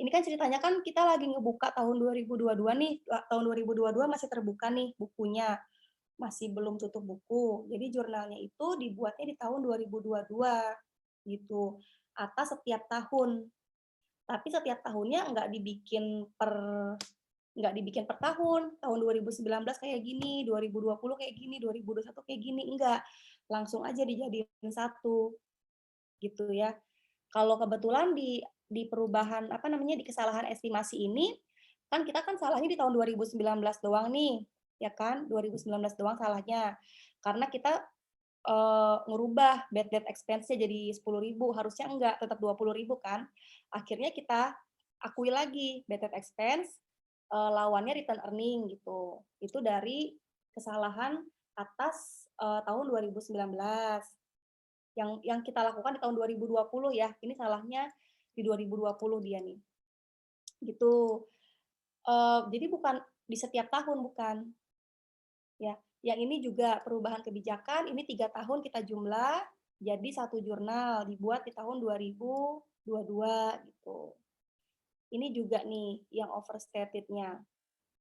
Ini kan ceritanya kan kita lagi ngebuka tahun 2022 nih. Tahun 2022 masih terbuka nih bukunya. Masih belum tutup buku. Jadi jurnalnya itu dibuatnya di tahun 2022 gitu. Atas setiap tahun. Tapi setiap tahunnya nggak dibikin per tahun. Tahun 2019 kayak gini, 2020 kayak gini, 2021 kayak gini, enggak. Langsung aja dijadiin satu. Gitu ya. Kalau kebetulan di perubahan di kesalahan estimasi ini kan kita kan salahnya di tahun 2019 doang nih, ya kan? 2019 doang salahnya. Karena kita ngerubah bad debt expense-nya jadi 10.000, harusnya enggak, tetap 20.000 kan. Akhirnya kita akui lagi bad debt expense lawannya return earning gitu. Itu dari kesalahan atas tahun 2019. Yang kita lakukan di tahun 2020 ya. Ini salahnya di 2020 dia nih. Gitu. Jadi bukan di setiap tahun, bukan. Ya, yang ini juga perubahan kebijakan, ini 3 tahun kita jumlah jadi satu jurnal dibuat di tahun 2022 gitu. Ini juga nih yang overstated-nya.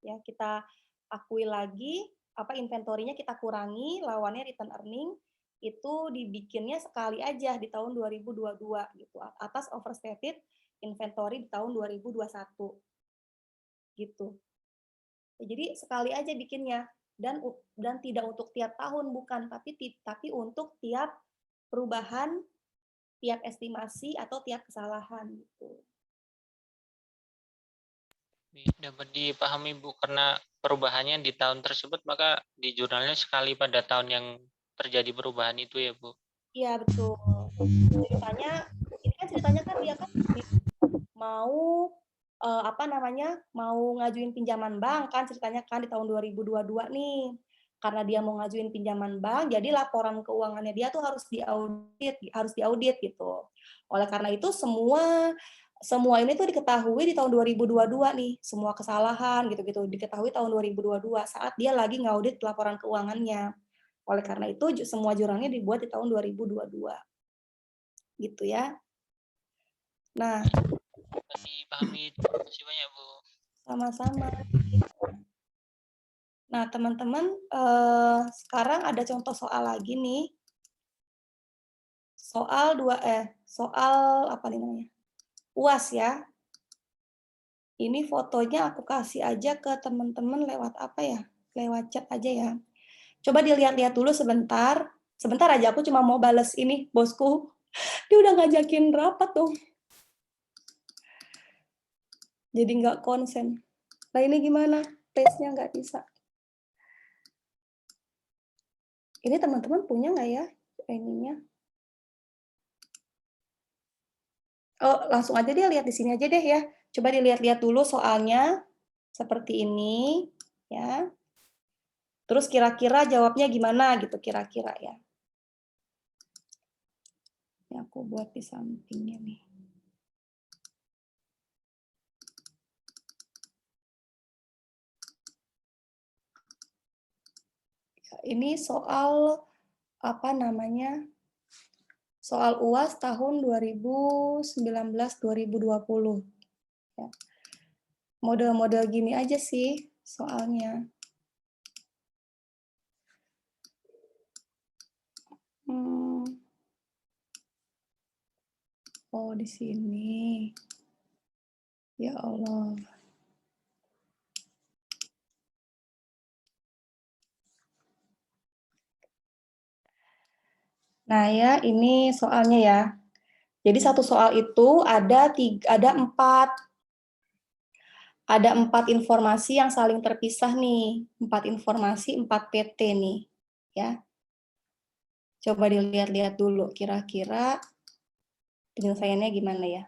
Ya, kita akui lagi inventorinya kita kurangi, lawannya return earning itu dibikinnya sekali aja di tahun 2022 gitu atas overstated inventory di tahun 2021 gitu. Jadi sekali aja bikinnya dan tidak untuk tiap tahun, bukan, tapi untuk tiap perubahan, tiap estimasi atau tiap kesalahan gitu. Dapat dipahami, Bu, karena perubahannya di tahun tersebut, maka di jurnalnya sekali pada tahun yang terjadi perubahan itu ya, Bu. Iya, betul. Ceritanya kan dia kan mau mau ngajuin pinjaman bank kan ceritanya kan di tahun 2022 nih. Karena dia mau ngajuin pinjaman bank, jadi laporan keuangannya dia tuh harus diaudit gitu. Oleh karena itu semua ini tuh diketahui di tahun 2022 nih, semua kesalahan gitu-gitu diketahui tahun 2022 saat dia lagi ngaudit laporan keuangannya. Oleh karena itu semua jurnalnya dibuat di tahun 2022. Gitu ya. Nah, dipahami. Terima kasih banyak, Bu. Sama-sama. Nah, teman-teman, sekarang ada contoh soal lagi nih. Soal apa nih namanya? UAS ya. Ini fotonya aku kasih aja ke teman-teman lewat apa ya? Lewat chat aja ya. Coba dilihat-lihat dulu sebentar. Sebentar aja, aku cuma mau bales ini, bosku. Dia udah ngajakin rapat dong. Jadi nggak konsen. Nah ini gimana? Paste-nya nggak bisa. Ini teman-teman punya nggak ya ininya? Oh, langsung aja deh lihat di sini aja deh ya. Coba dilihat-lihat dulu soalnya seperti ini ya. Terus kira-kira jawabnya gimana gitu kira-kira ya. Ini aku buat di sampingnya nih. Ini soal apa namanya? Soal UAS tahun 2019-2020. Ya. Model-model gini aja sih soalnya. Oh, di sini. Ya Allah. Nah ya, ini soalnya ya. Jadi satu soal itu ada empat informasi yang saling terpisah nih. 4 informasi, 4 PT nih. Ya. Coba dilihat-lihat dulu kira-kira penyelesaiannya gimana ya.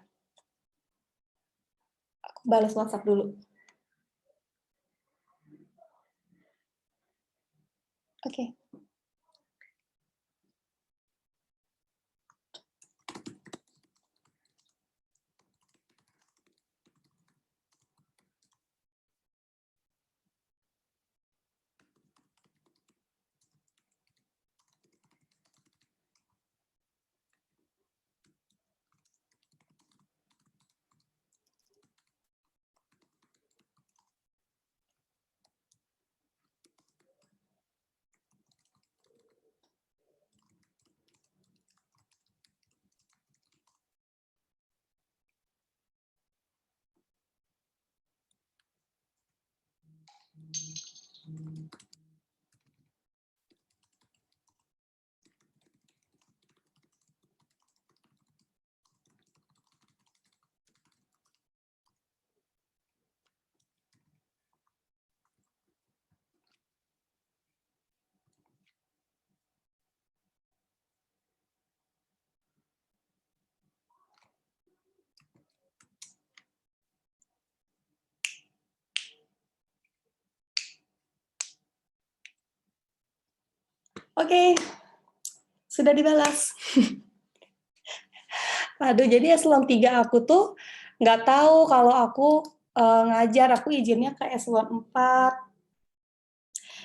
Aku balas WhatsApp dulu. Oke. Oke. Sudah dibalas. Aduh, jadi eselon 3 aku tuh nggak tahu kalau aku ngajar, aku izinnya ke eselon 4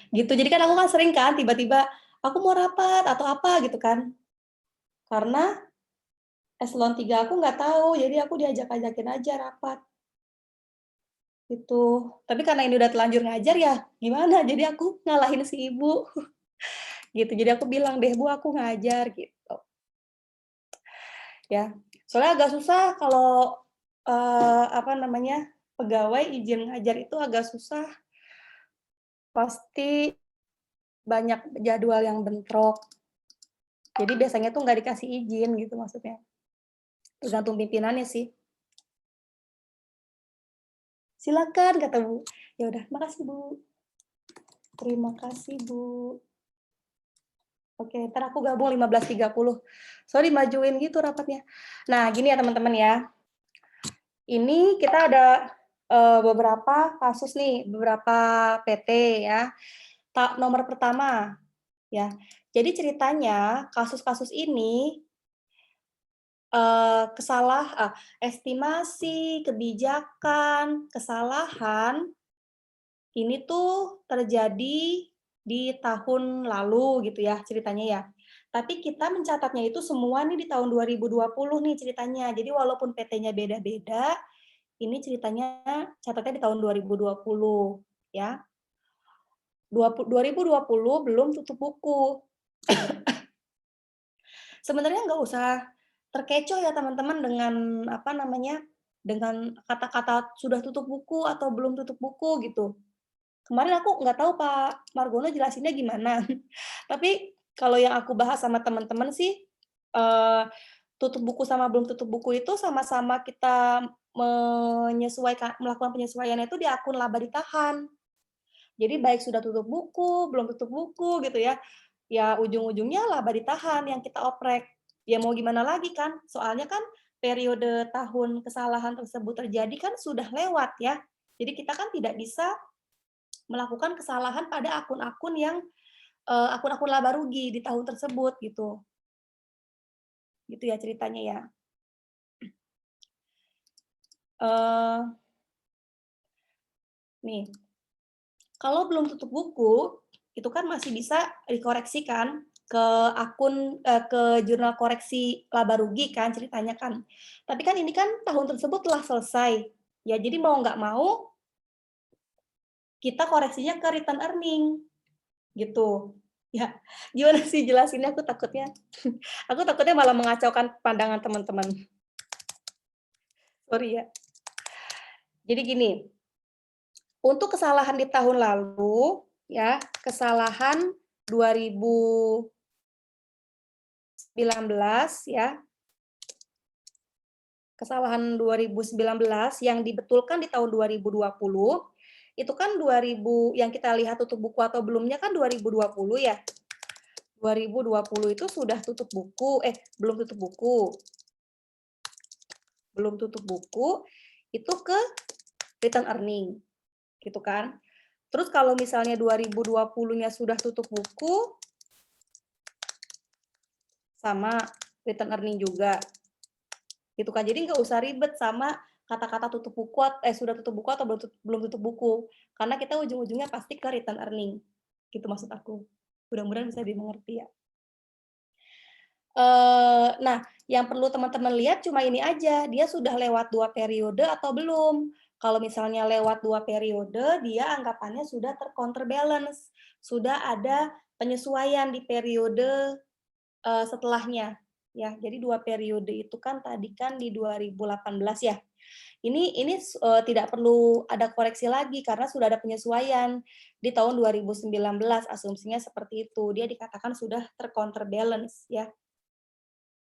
gitu. Jadi kan aku kan sering kan tiba-tiba aku mau rapat atau apa gitu kan. Karena eselon 3 aku nggak tahu, jadi aku diajak-ajakin aja rapat. Gitu. Tapi karena ini udah telanjur ngajar ya gimana, jadi aku ngalahin si ibu. Gitu. Jadi aku bilang deh, "Bu, aku ngajar," gitu. Ya. Soalnya agak susah kalau apa namanya, pegawai izin ngajar itu agak susah. Pasti banyak jadwal yang bentrok. Jadi biasanya tuh nggak dikasih izin gitu maksudnya. Tergantung pimpinannya sih. Silakan kata Bu. Ya udah, makasih Bu. Terima kasih Bu. Oke, ntar aku gabung 15.30. Soalnya dimajuin gitu rapatnya. Nah, gini ya teman-teman ya. Ini kita ada beberapa kasus nih, beberapa PT ya. Nomor pertama ya. Jadi ceritanya kasus-kasus ini estimasi, kebijakan, kesalahan ini tuh terjadi di tahun lalu gitu ya ceritanya ya. Tapi kita mencatatnya itu semua nih di tahun 2020 nih ceritanya. Jadi walaupun PT-nya beda-beda, ini ceritanya catatnya di tahun 2020 ya. 2020 belum tutup buku. Sebenarnya nggak usah terkecoh ya teman-teman dengan apa namanya, dengan kata-kata sudah tutup buku atau belum tutup buku gitu. Kemarin aku nggak tahu Pak Margono jelasinnya gimana. Tapi kalau yang aku bahas sama teman-teman sih, eee, tutup buku sama belum tutup buku itu sama-sama kita melakukan penyesuaiannya itu di akun laba ditahan. Jadi baik sudah tutup buku, belum tutup buku gitu ya, ya ujung-ujungnya laba ditahan yang kita oprek. Ya mau gimana lagi kan, soalnya kan periode tahun kesalahan tersebut terjadi kan sudah lewat ya. Jadi kita kan tidak bisa melakukan kesalahan pada akun-akun yang, akun-akun laba rugi di tahun tersebut gitu. Gitu ya ceritanya ya. Eee, nih, kalau belum tutup buku, itu kan masih bisa dikoreksi kan, ke akun ke jurnal koreksi laba rugi kan ceritanya kan. Tapi kan ini kan tahun tersebut telah selesai, ya jadi mau nggak mau kita koreksinya ke return earning, gitu. Ya, gimana sih jelasinnya aku takutnya aku takutnya malah mengacaukan pandangan teman-teman. Sorry ya. Jadi gini, untuk kesalahan di tahun lalu, ya, kesalahan 2019 ya, kesalahan 2019 yang dibetulkan di tahun 2020, itu kan 2000 yang kita lihat tutup buku atau belumnya kan 2020 ya. 2020 itu sudah tutup buku, belum tutup buku. Belum tutup buku, itu ke return earning, gitu kan. Terus kalau misalnya 2020-nya sudah tutup buku, sama return earning juga. Gitu kan. Jadi nggak usah ribet sama kata-kata tutup buku, sudah tutup buku atau belum tutup buku. Karena kita ujung-ujungnya pasti ke return earning. Gitu maksud aku. Mudah-mudahan bisa dimengerti ya. Nah, yang perlu teman-teman lihat cuma ini aja, dia sudah lewat 2 periode atau belum. Kalau misalnya lewat 2 periode, dia anggapannya sudah tercounterbalance, sudah ada penyesuaian di periode setelahnya, ya. Jadi 2 periode itu kan tadi kan di 2018 ya. Ini tidak perlu ada koreksi lagi karena sudah ada penyesuaian di tahun 2019, asumsinya seperti itu. Dia dikatakan sudah tercounterbalance ya.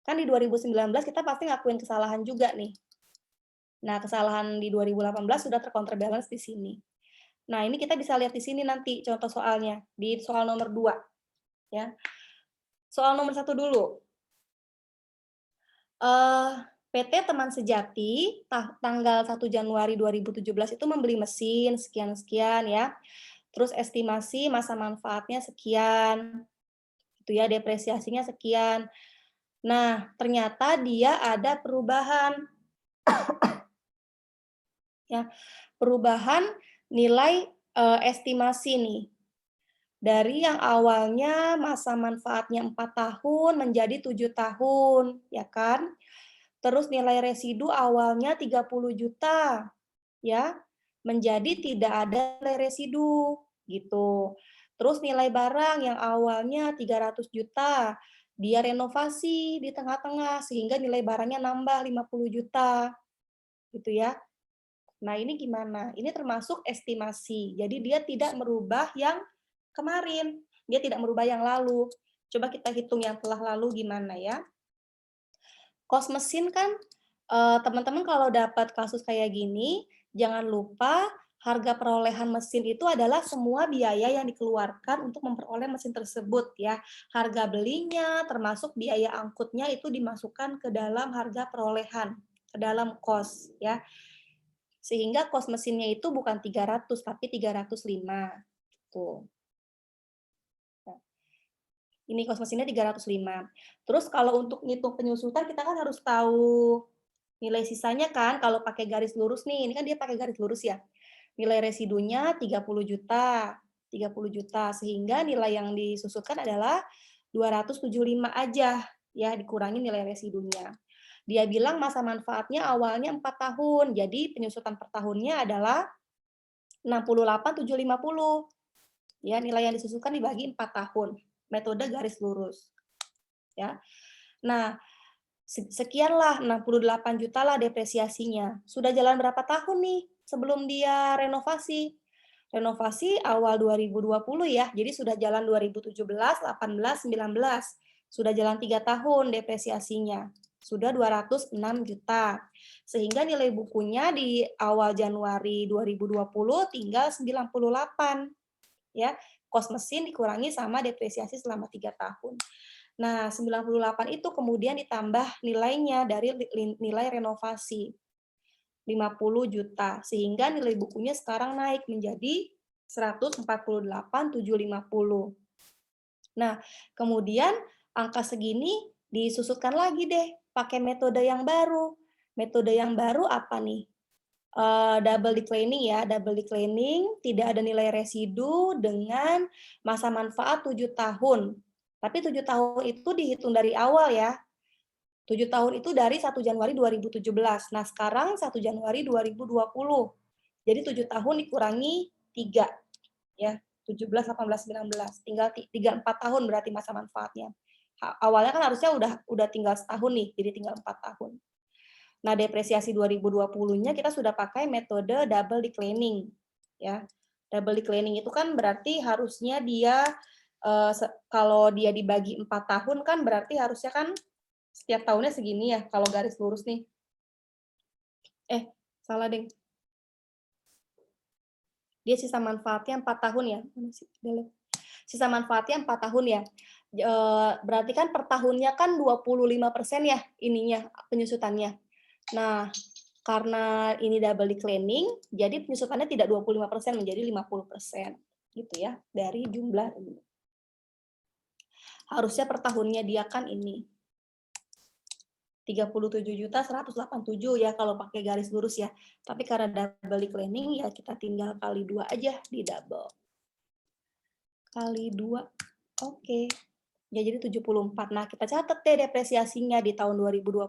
Kan di 2019 kita pasti ngakuin kesalahan juga nih. Nah, kesalahan di 2018 sudah tercounterbalance di sini. Nah, ini kita bisa lihat di sini nanti contoh soalnya, di soal nomor 2 ya. Soal nomor 1 dulu. PT Teman Sejati tanggal 1 Januari 2017 itu membeli mesin sekian-sekian ya. Terus estimasi masa manfaatnya sekian, itu ya, depresiasinya sekian. Nah, ternyata dia ada perubahan ya, perubahan nilai estimasi nih. Dari yang awalnya masa manfaatnya 4 tahun menjadi 7 tahun, ya kan? Terus nilai residu awalnya 30 juta, ya, menjadi tidak ada nilai residu, gitu. Terus nilai barang yang awalnya 300 juta, dia renovasi di tengah-tengah sehingga nilai barangnya nambah 50 juta, gitu ya. Nah, ini gimana? Ini termasuk estimasi. Jadi dia tidak merubah yang kemarin, dia tidak merubah yang lalu. Coba kita hitung yang telah lalu gimana ya. Kos mesin kan, teman-teman kalau dapat kasus kayak gini, jangan lupa harga perolehan mesin itu adalah semua biaya yang dikeluarkan untuk memperoleh mesin tersebut ya. Harga belinya, termasuk biaya angkutnya itu dimasukkan ke dalam harga perolehan, ke dalam kos ya. Sehingga kos mesinnya itu bukan 300 tapi 305. Tuh. Nah, ini kos mesinnya 305. Terus kalau untuk ngitung penyusutan kita kan harus tahu nilai sisanya kan kalau pakai garis lurus nih. Ini kan dia pakai garis lurus ya. Nilai residunya 30 juta. 30 juta sehingga nilai yang disusutkan adalah 275 aja ya dikurangi nilai residunya. Dia bilang masa manfaatnya awalnya 4 tahun. Jadi penyusutan per tahunnya adalah 68.750. Ya, nilai yang disusutkan dibagi 4 tahun. Metode garis lurus. Ya. Nah, sekianlah 68 juta lah depresiasinya. Sudah jalan berapa tahun nih sebelum dia renovasi? Renovasi awal 2020 ya. Jadi sudah jalan 2017, 18, 19. Sudah jalan 3 tahun depresiasinya. Sudah 206 juta. Sehingga nilai bukunya di awal Januari 2020 tinggal 98. Ya, kos mesin dikurangi sama depresiasi selama 3 tahun. Nah, 98 itu kemudian ditambah nilainya dari nilai renovasi. 50 juta, sehingga nilai bukunya sekarang naik menjadi 148.750. Nah, kemudian angka segini disusutkan lagi deh pakai metode yang baru. Metode yang baru apa nih? Double declining ya, double declining, tidak ada nilai residu dengan masa manfaat 7 tahun. Tapi 7 tahun itu dihitung dari awal ya. 7 tahun itu dari 1 Januari 2017. Nah, sekarang 1 Januari 2020. Jadi 7 tahun dikurangi 3 ya. 17, 18, 19. Tinggal 4 tahun berarti masa manfaatnya. Awalnya kan harusnya udah tinggal setahun nih, jadi tinggal 4 tahun. Nah, depresiasi 2020-nya kita sudah pakai metode double declining ya. Double declining itu kan berarti harusnya dia kalau dia dibagi 4 tahun kan berarti harusnya kan setiap tahunnya segini ya kalau garis lurus nih. Salah deh. Dia sisa manfaatnya 4 tahun ya. Sisa manfaatnya 4 tahun ya. Berarti kan per tahunnya kan 25% ya ininya penyusutannya. Nah, karena ini double declining, jadi penyusutannya tidak 25% menjadi 50% gitu ya dari jumlah ini. Harusnya per tahunnya dia kan ini 37.187 ya kalau pakai garis lurus ya. Tapi karena double declining ya kita tinggal kali 2 aja di double. Kali 2. Oke. Ya, jadi 74. Nah, kita catat deh depresiasinya di tahun 2020,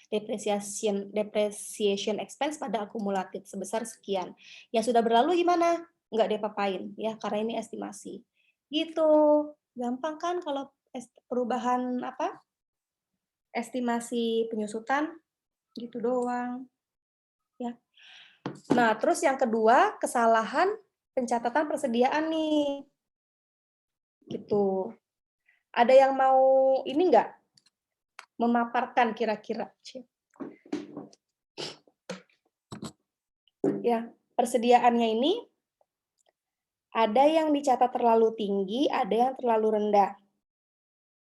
depreciation expense pada akumulatif sebesar sekian. Yang sudah berlalu gimana? Nggak diapa-apain ya, karena ini estimasi. Gitu. Gampang kan kalau perubahan apa? Estimasi penyusutan gitu doang. Ya. Nah, terus yang kedua, kesalahan pencatatan persediaan nih. Gitu. Ada yang mau ini nggak? Memaparkan kira-kira. Ya, persediaannya ini ada yang dicatat terlalu tinggi, ada yang terlalu rendah.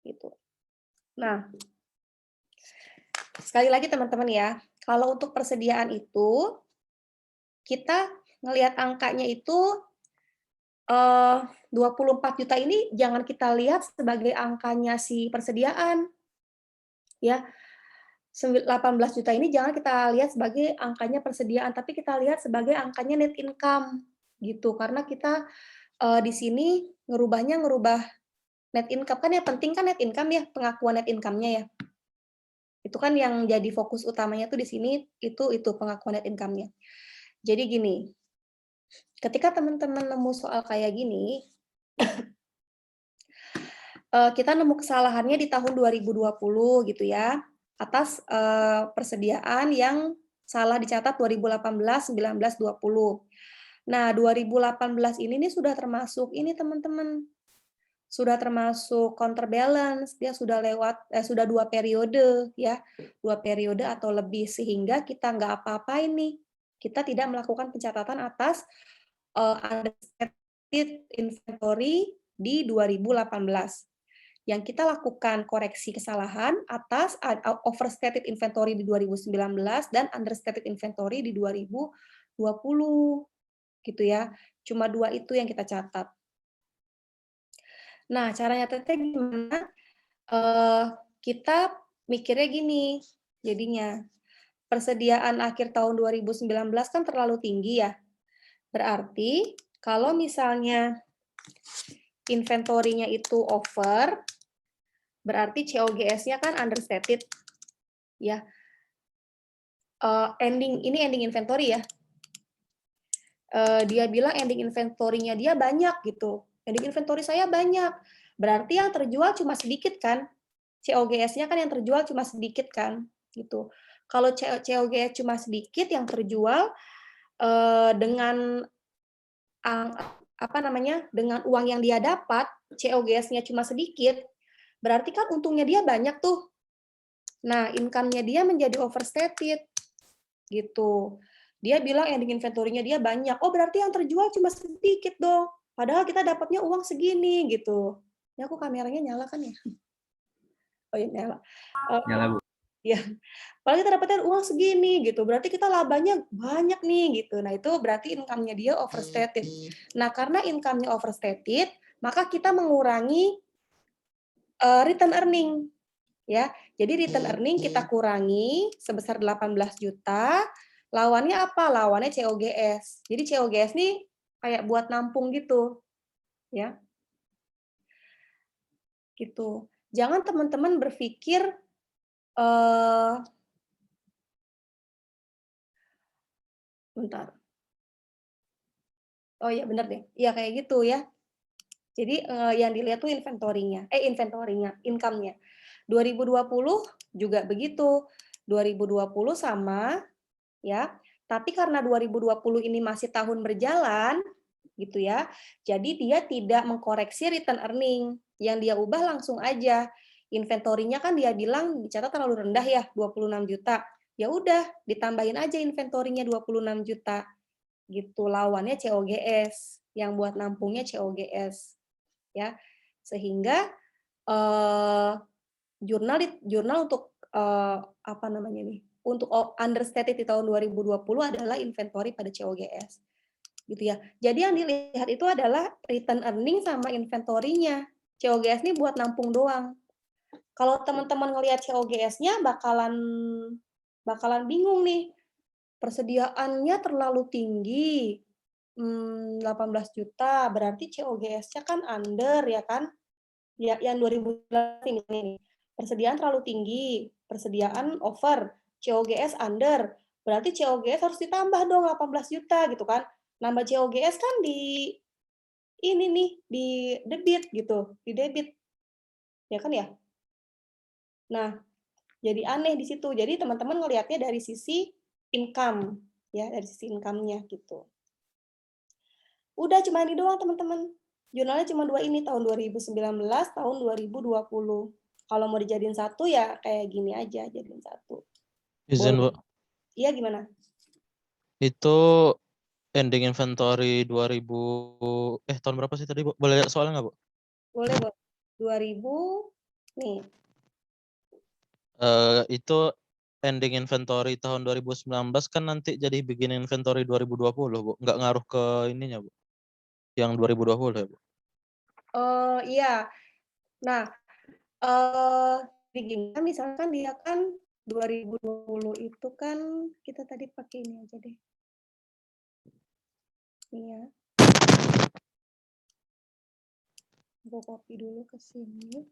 Gitu. Nah, sekali lagi teman-teman ya, kalau untuk persediaan itu kita ngelihat angkanya itu 24 juta ini jangan kita lihat sebagai angkanya si persediaan. Ya, 18 juta ini jangan kita lihat sebagai angkanya persediaan, tapi kita lihat sebagai angkanya net income gitu. Karena kita di sini ngerubah net income kan yang penting kan net income ya, pengakuan net income-nya ya. Itu kan yang jadi fokus utamanya tuh di sini itu pengakuan net income-nya. Jadi gini, ketika teman-teman nemu soal kayak gini, kita nemu kesalahannya di tahun 2020 gitu ya, atas persediaan yang salah dicatat 2018, 19, 20. Nah, 2018 ini nih sudah termasuk ini teman-teman, sudah termasuk counterbalance, dia sudah sudah 2 periode ya, 2 periode atau lebih sehingga kita nggak apa-apain nih, kita tidak melakukan pencatatan atas unrestricted inventory di 2018. Yang kita lakukan koreksi kesalahan atas overstated inventory di 2019 dan understated inventory di 2020 gitu ya. Cuma 2 itu yang kita catat. Nah, cara nyatetnya gimana? Kita mikirnya gini, jadinya persediaan akhir tahun 2019 kan terlalu tinggi ya. Berarti kalau misalnya inventory-nya itu over, berarti COGS-nya kan understated ya. Ini ending inventory ya. Dia bilang ending inventory-nya dia banyak gitu. Ending inventory saya banyak. Berarti yang terjual cuma sedikit kan? COGS-nya kan yang terjual cuma sedikit kan? Gitu. Kalau COGS cuma sedikit yang terjual dengan dengan uang yang dia dapat, COGS-nya cuma sedikit, berarti kan untungnya dia banyak tuh. Nah, income-nya dia menjadi overstated gitu. Dia bilang ending inventory-nya dia banyak. Oh, berarti yang terjual cuma sedikit dong. Padahal kita dapatnya uang segini gitu. Ini aku kameranya nyala kan ya? Oh iya nyala. Nyala, Bu. Ya. Padahal kita dapatnya uang segini gitu. Berarti kita labanya banyak nih gitu. Nah, itu berarti income-nya dia overstated. Nah, karena income-nya overstated, maka kita mengurangi return earning ya. Jadi return earning kita kurangi sebesar 18 juta. Lawannya apa? Lawannya COGS. Jadi COGS nih kayak buat nampung gitu. Ya. gitu. Jangan teman-teman berpikir, eee bentar, oh iya bener deh, iya kayak gitu ya. Jadi, yang dilihat tuh inventory-nya, income-nya. 2020 juga begitu, 2020 sama ya, tapi karena 2020 ini masih tahun berjalan, gitu ya, jadi dia tidak mengkoreksi return earning, yang dia ubah langsung aja. Inventory-nya kan dia bilang dicatat terlalu rendah ya, 26 juta. Ya udah, ditambahin aja inventory-nya 26 juta, gitu. Lawannya COGS, yang buat nampungnya COGS, ya. Sehingga, eee, jurnal untuk, apa namanya nih, untuk understated di tahun 2020 adalah inventory pada COGS, gitu ya. Jadi yang dilihat itu adalah return earning sama inventory-nya. COGS ini buat nampung doang. Kalau teman-teman ngelihat COGS-nya bakalan bingung nih, persediaannya terlalu tinggi, 18 juta, berarti COGS-nya kan under ya kan? Ya, yang 2019 ini nih, persediaan terlalu tinggi, persediaan over, COGS under, berarti COGS harus ditambah dong 18 juta gitu kan. Nambah COGS kan di ini nih, di debit gitu, di debit, ya kan ya? Nah, jadi aneh di situ. Jadi teman-teman ngelihatnya dari sisi income, ya, dari sisi income-nya gitu. Udah cuma ini doang teman-teman. Jurnalnya cuma 2 ini, tahun 2019, tahun 2020. Kalau mau dijadiin satu ya kayak gini aja, jadiin satu. Izin, Bu. Iya gimana? Itu ending inventory 2000 tahun berapa sih tadi, Bu? Boleh lihat soalnya nggak, Bu? Boleh, Bang. 2000 nih. Itu ending inventory tahun 2019 kan nanti jadi beginning inventory 2020, Bu. Nggak ngaruh ke ininya, Bu. Yang 2020 ya, Bu. Oh, iya. Nah, begini, kan misalkan dia kan 2020 itu kan kita tadi pakai ini aja deh. Nih ya. Gue copy dulu ke sini.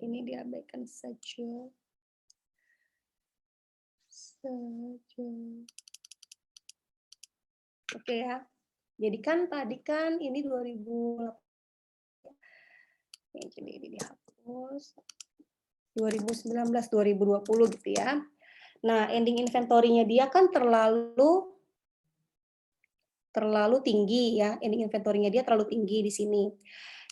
Ini diabaikan saja. Oke ya. Jadi kan tadi kan ini 2000, jadi ini dihapus. 2019, 2020 gitu ya. Nah, ending inventory-nya dia kan terlalu tinggi ya. Ending inventory-nya dia terlalu tinggi di sini.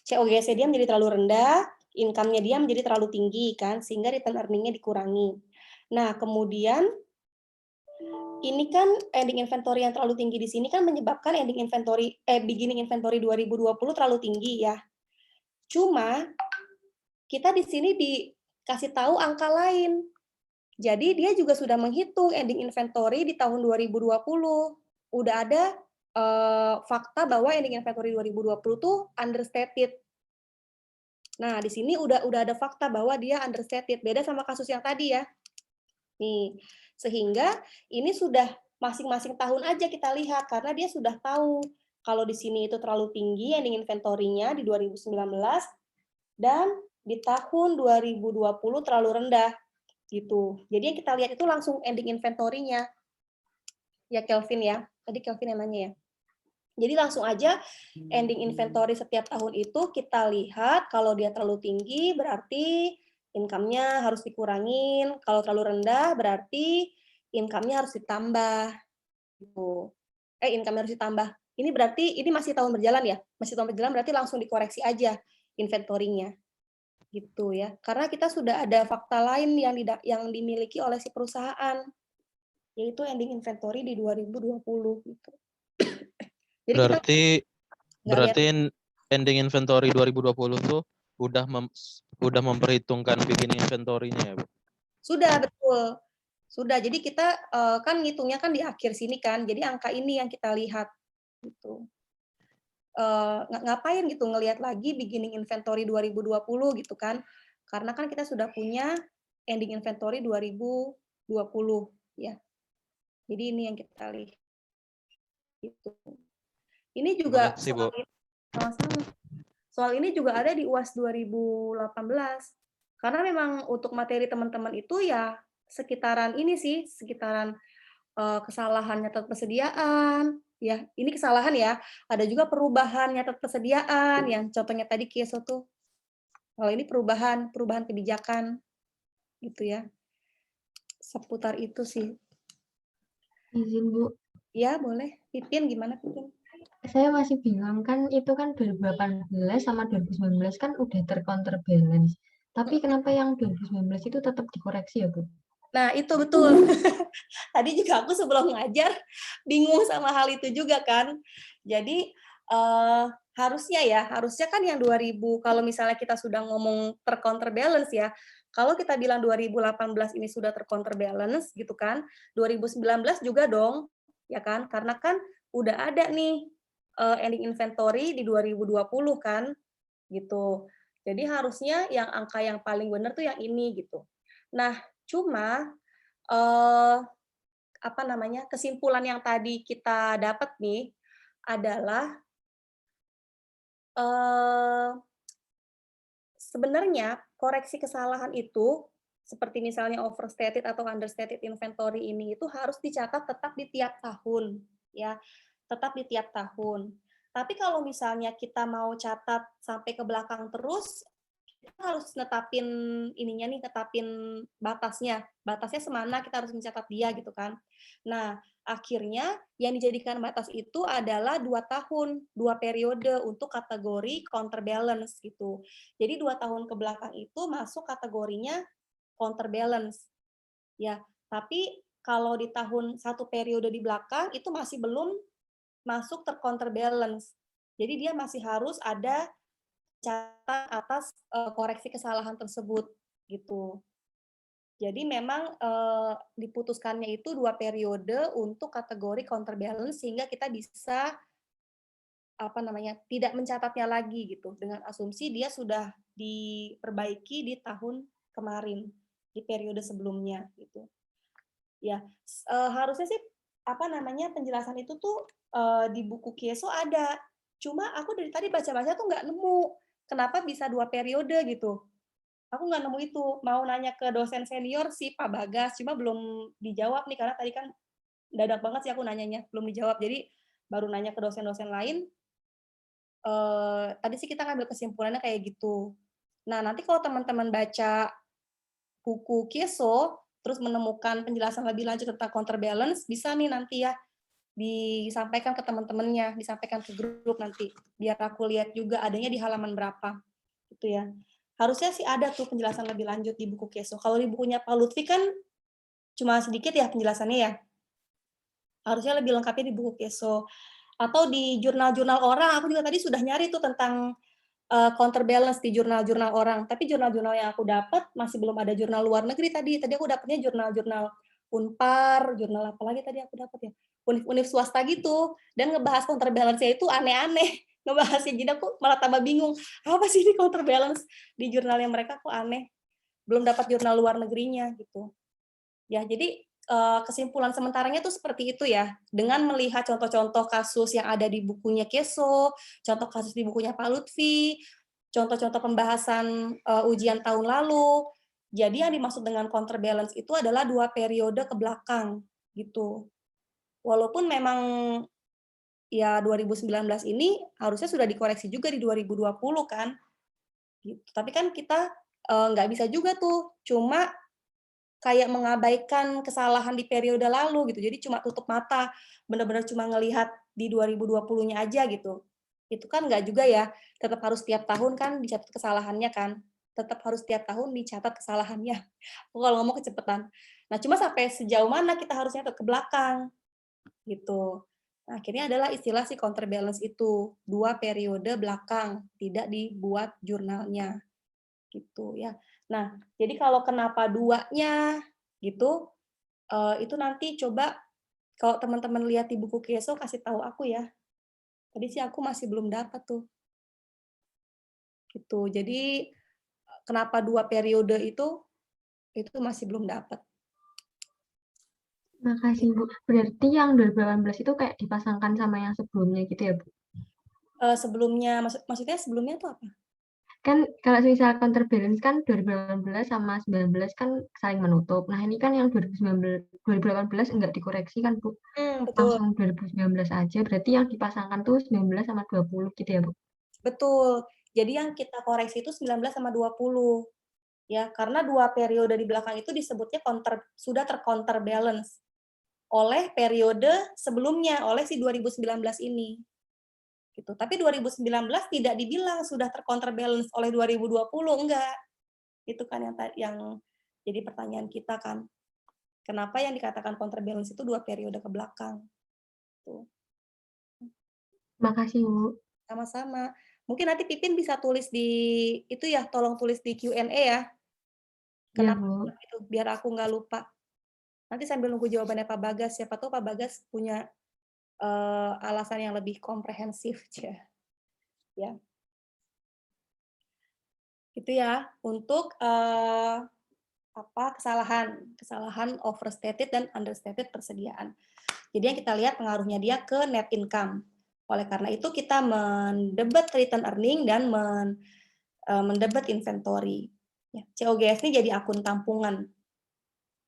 COGS-nya dia menjadi terlalu rendah, income-nya dia menjadi terlalu tinggi kan, sehingga return earning-nya dikurangi. Nah, kemudian ini kan ending inventory yang terlalu tinggi di sini kan menyebabkan beginning inventory 2020 terlalu tinggi ya. Cuma kita di sini dikasih tahu angka lain. Jadi dia juga sudah menghitung ending inventory di tahun 2020. Udah ada fakta bahwa ending inventory 2020 tuh understated. Nah, di sini udah ada fakta bahwa dia understated, beda sama kasus yang tadi ya. Nih, sehingga ini sudah masing-masing tahun aja kita lihat karena dia sudah tahu kalau di sini itu terlalu tinggi ending inventory-nya di 2019 dan di tahun 2020 terlalu rendah gitu. Jadi yang kita lihat itu langsung ending inventory-nya. Ya Kelvin ya. Tadi Kelvin yang nanya ya. Jadi langsung aja ending inventory setiap tahun itu kita lihat kalau dia terlalu tinggi berarti income-nya harus dikurangin, kalau terlalu rendah berarti income-nya harus ditambah gitu. Income-nya harus ditambah. Ini berarti ini masih tahun berjalan ya? Masih tahun berjalan berarti langsung dikoreksi aja inventory-nya. Gitu ya. Karena kita sudah ada fakta lain yang dimiliki oleh si perusahaan, yaitu ending inventory di 2020 gitu. Jadi kita nggak lihat. Berarti ending inventory 2020 tuh udah memperhitungkan beginning inventory-nya ya, Bu? Sudah, betul. Sudah. Jadi kita kan ngitungnya kan di akhir sini kan. Jadi angka ini yang kita lihat gitu. Ngapain gitu ngelihat lagi beginning inventory 2020 gitu kan. Karena kan kita sudah punya ending inventory 2020 ya. Jadi ini yang kita lihat. Gitu. Ini juga Terima kasih, Bu. sama-sama. Soal ini juga ada di UAS 2018. Karena memang untuk materi teman-teman itu ya sekitaran ini sih, sekitaran kesalahan nyatat persediaan, ya ini kesalahan ya. Ada juga perubahan nyatat persediaan, yang contohnya tadi Kieso tuh. Kalau ini perubahan kebijakan, gitu ya. Seputar itu sih. Izin Bu, Ya boleh. Pipin gimana Pipin? saya masih bingung kan itu kan 2018 sama 2019 kan udah tercounterbalance. Tapi kenapa yang 2019 itu tetap dikoreksi ya Bu? Nah, itu betul. Tadi juga aku sebelum ngajar bingung sama hal itu juga kan. Jadi harusnya kan yang 2000 kalau misalnya kita sudah ngomong tercounterbalance ya. Kalau kita bilang 2018 ini sudah tercounterbalance gitu kan, 2019 juga dong, ya kan? Karena kan udah ada nih ending inventory di 2020 kan, gitu. Jadi harusnya yang angka yang paling benar tuh yang ini gitu. Nah, cuma kesimpulan yang tadi kita dapat nih adalah sebenarnya koreksi kesalahan itu seperti misalnya overstated atau understated inventory ini itu harus dicatat tetap di tiap tahun, ya, tetap di tiap tahun. Tapi kalau misalnya kita mau catat sampai ke belakang terus, kita harus netapin batasnya. Batasnya semana kita harus mencatat dia gitu kan. Nah, akhirnya yang dijadikan batas itu adalah 2 tahun, 2 periode untuk kategori counterbalance gitu. Jadi 2 tahun ke belakang itu masuk kategorinya counterbalance. Ya, tapi kalau di tahun 1 periode di belakang itu masih belum masuk tercounterbalance. Jadi dia masih harus ada catatan atas koreksi kesalahan tersebut gitu. Jadi memang diputuskannya itu 2 periode untuk kategori counterbalance sehingga kita bisa tidak mencatatnya lagi gitu dengan asumsi dia sudah diperbaiki di tahun kemarin di periode sebelumnya gitu. Ya, harusnya sih penjelasan itu tuh di buku Kieso ada. Cuma aku dari tadi baca-baca tuh nggak nemu kenapa bisa 2 periode gitu. Aku nggak nemu itu. Mau nanya ke dosen senior sih Pak Bagas, cuma belum dijawab nih karena tadi kan dadak banget sih aku nanyanya, belum dijawab. Jadi baru nanya ke dosen-dosen lain. Tadi sih kita ngambil kesimpulannya kayak gitu. Nah, nanti kalau teman-teman baca buku Kieso, terus menemukan penjelasan lebih lanjut tentang counterbalance, bisa nih nanti ya disampaikan ke teman-temannya, disampaikan ke grup nanti, biar aku lihat juga adanya di halaman berapa, gitu ya. Harusnya sih ada tuh penjelasan lebih lanjut di buku Kieso. Kalau di bukunya Pak Lutfi kan cuma sedikit ya penjelasannya ya. Harusnya lebih lengkapnya di buku Kieso. Atau di jurnal-jurnal orang, aku juga tadi sudah nyari tuh tentang counterbalance di jurnal-jurnal orang. Tapi jurnal-jurnal yang aku dapat masih belum ada jurnal luar negeri tadi. Tadi aku dapatnya jurnal-jurnal Unpar, jurnal apa lagi tadi aku dapat ya? Univ-univ swasta gitu. Dan ngebahas counterbalance-nya itu aneh-aneh. Ngebahasnya, jadi aku malah tambah bingung. Apa sih ini counterbalance? Di jurnalnya mereka kok aneh. Belum dapat jurnal luar negerinya gitu. Ya, jadi kesimpulan sementaranya tuh seperti itu ya. Dengan melihat contoh-contoh kasus yang ada di bukunya Keso, contoh kasus di bukunya Pak Lutfi, contoh-contoh pembahasan ujian tahun lalu. Jadi yang dimaksud dengan counterbalance itu adalah 2 periode ke belakang gitu. Walaupun memang ya 2019 ini harusnya sudah dikoreksi juga di 2020 kan. Gitu. Tapi kan kita nggak bisa juga tuh, cuma kayak mengabaikan kesalahan di periode lalu gitu. Jadi cuma tutup mata, benar-benar cuma ngelihat di 2020-nya aja gitu. Itu kan nggak juga ya, tetap harus tiap tahun kan dicatat kesalahannya kan. Tetap harus tiap tahun dicatat kesalahannya. Aku kalau ngomong kecepatan. Nah, cuma sampai sejauh mana kita harusnya ke belakang gitu. Nah, akhirnya adalah istilah si counterbalance itu, 2 periode belakang, tidak dibuat jurnalnya gitu ya. Nah, jadi kalau kenapa 2-nya gitu, itu nanti coba kalau teman-teman lihat di buku Kieso kasih tahu aku ya. Tadi sih aku masih belum dapat tuh. Gitu. Jadi kenapa 2 periode itu masih belum dapat. Makasih Bu. Berarti yang 2018 itu kayak dipasangkan sama yang sebelumnya gitu ya Bu? Sebelumnya, maksudnya sebelumnya itu apa? Kan kalau misal counterbalance kan 2018 sama 19 kan saling menutup. Nah ini kan yang 2018 enggak dikoreksi kan Bu? Betul. Langsung 2019 aja. Berarti yang dipasangkan tuh 19 sama 20 gitu ya Bu? Betul. Jadi yang kita koreksi itu 19 sama 20. Ya, karena 2 periode di belakang itu disebutnya sudah tercounterbalance oleh periode sebelumnya, oleh si 2019 ini. Gitu. Tapi 2019 tidak dibilang sudah tercounterbalance oleh 2020, enggak. Itu kan yang jadi pertanyaan kita kan. Kenapa yang dikatakan counterbalance itu 2 periode ke belakang? Tuh. Makasih Bu. Sama-sama. Mungkin nanti Pipin bisa tulis di itu ya, tolong tulis di Q&A ya. Iya Kenapa Bu. itu, biar aku nggak lupa. Nanti sambil nunggu jawabannya Pak Bagas, siapa tahu Pak Bagas punya alasan yang lebih komprehensif ya. Itu ya untuk kesalahan overstated dan understated persediaan. Jadi yang kita lihat pengaruhnya dia ke net income. Oleh karena itu kita mendebet return earning dan mendebet inventory. Ya, COGS ini jadi akun tampungan.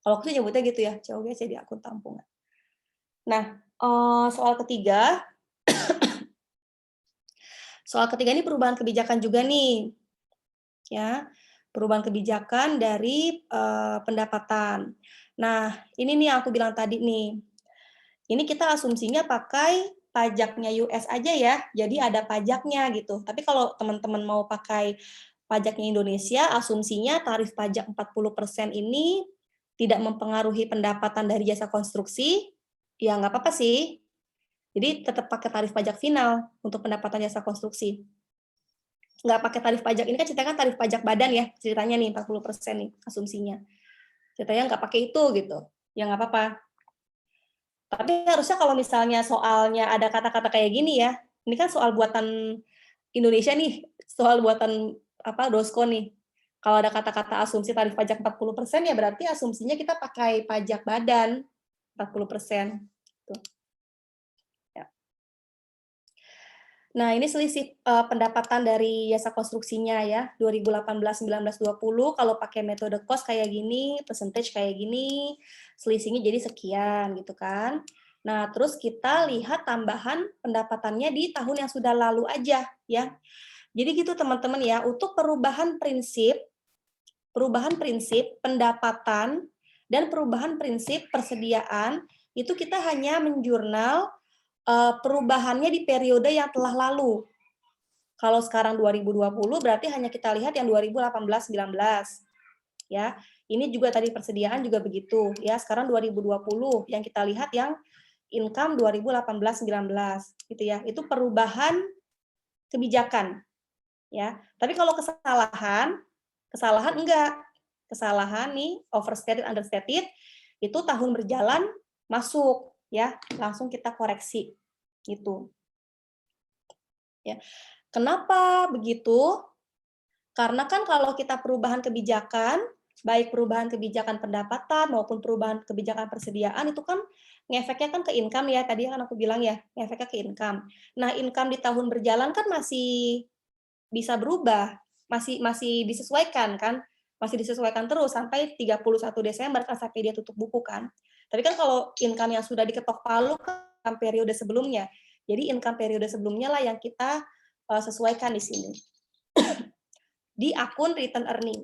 Kalau aku sih nyebutnya gitu ya, COGS jadi akun tampungan. Nah, soal ketiga ini perubahan kebijakan juga nih. Ya, perubahan kebijakan dari pendapatan. Nah, ini nih yang aku bilang tadi nih. Ini kita asumsinya pakai pajaknya US aja ya, jadi ada pajaknya gitu. Tapi kalau teman-teman mau pakai pajaknya Indonesia, asumsinya tarif pajak 40% ini tidak mempengaruhi pendapatan dari jasa konstruksi, ya nggak apa-apa sih. Jadi tetap pakai tarif pajak final untuk pendapatan jasa konstruksi. Nggak pakai tarif pajak, ini kan ceritanya tarif pajak badan ya, ceritanya nih 40% nih asumsinya. Ceritanya nggak pakai itu gitu, ya nggak apa-apa. Tapi harusnya kalau misalnya soalnya ada kata-kata kayak gini ya, ini kan soal buatan Indonesia nih, soal buatan DOSCO nih. Kalau ada kata-kata asumsi tarif pajak 40% ya berarti asumsinya kita pakai pajak badan 40%. Tuh. Ya. Nah, ini selisih pendapatan dari jasa konstruksinya ya, 2018, 19, 20, kalau pakai metode cost kayak gini, percentage kayak gini, selisihnya jadi sekian gitu kan. Nah, terus kita lihat tambahan pendapatannya di tahun yang sudah lalu aja ya. Jadi gitu teman-teman ya, untuk perubahan prinsip pendapatan dan perubahan prinsip persediaan itu kita hanya menjurnal perubahannya di periode yang telah lalu. Kalau sekarang 2020 berarti hanya kita lihat yang 2018-19. Ya. Ini juga tadi persediaan juga begitu ya. Sekarang 2020 yang kita lihat yang income 2018-19 gitu ya. Itu perubahan kebijakan ya. Tapi kalau kesalahan enggak. Kesalahan nih overstated understated itu tahun berjalan masuk ya, langsung kita koreksi gitu. Ya. Kenapa begitu? Karena kan kalau kita perubahan kebijakan, baik perubahan kebijakan pendapatan maupun perubahan kebijakan persediaan itu kan ngefeknya kan ke income ya, tadi kan aku bilang ya, ngefeknya ke income. Nah, income di tahun berjalan kan masih bisa berubah, masih disesuaikan kan, masih disesuaikan terus sampai 31 Desember kan sampai dia tutup buku kan. Tapi kan kalau income yang sudah diketok palu kan periode sebelumnya. Jadi income periode sebelumnya lah yang kita sesuaikan di sini. Di akun return earning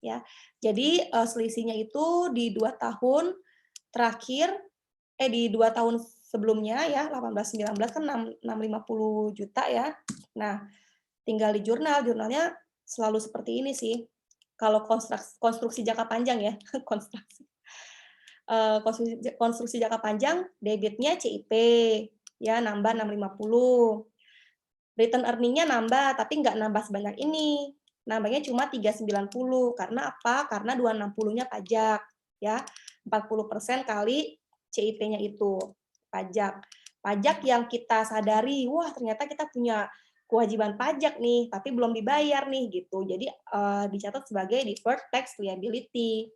ya. Jadi selisihnya itu di 2 tahun terakhir di 2 tahun sebelumnya ya 18 19 kan 650 juta ya. Nah, tinggal di jurnalnya selalu seperti ini sih. Kalau konstruksi jangka panjang ya, konstruksi jangka panjang debitnya CIP ya nambah 650. Return earning-nya nambah tapi nggak nambah sebanyak ini. Nambahnya cuma 390 karena apa? Karena 260-nya pajak ya. 40% kali CIP-nya itu pajak. Pajak yang kita sadari, wah ternyata kita punya kewajiban pajak nih, tapi belum dibayar nih gitu. Jadi dicatat sebagai deferred tax liability.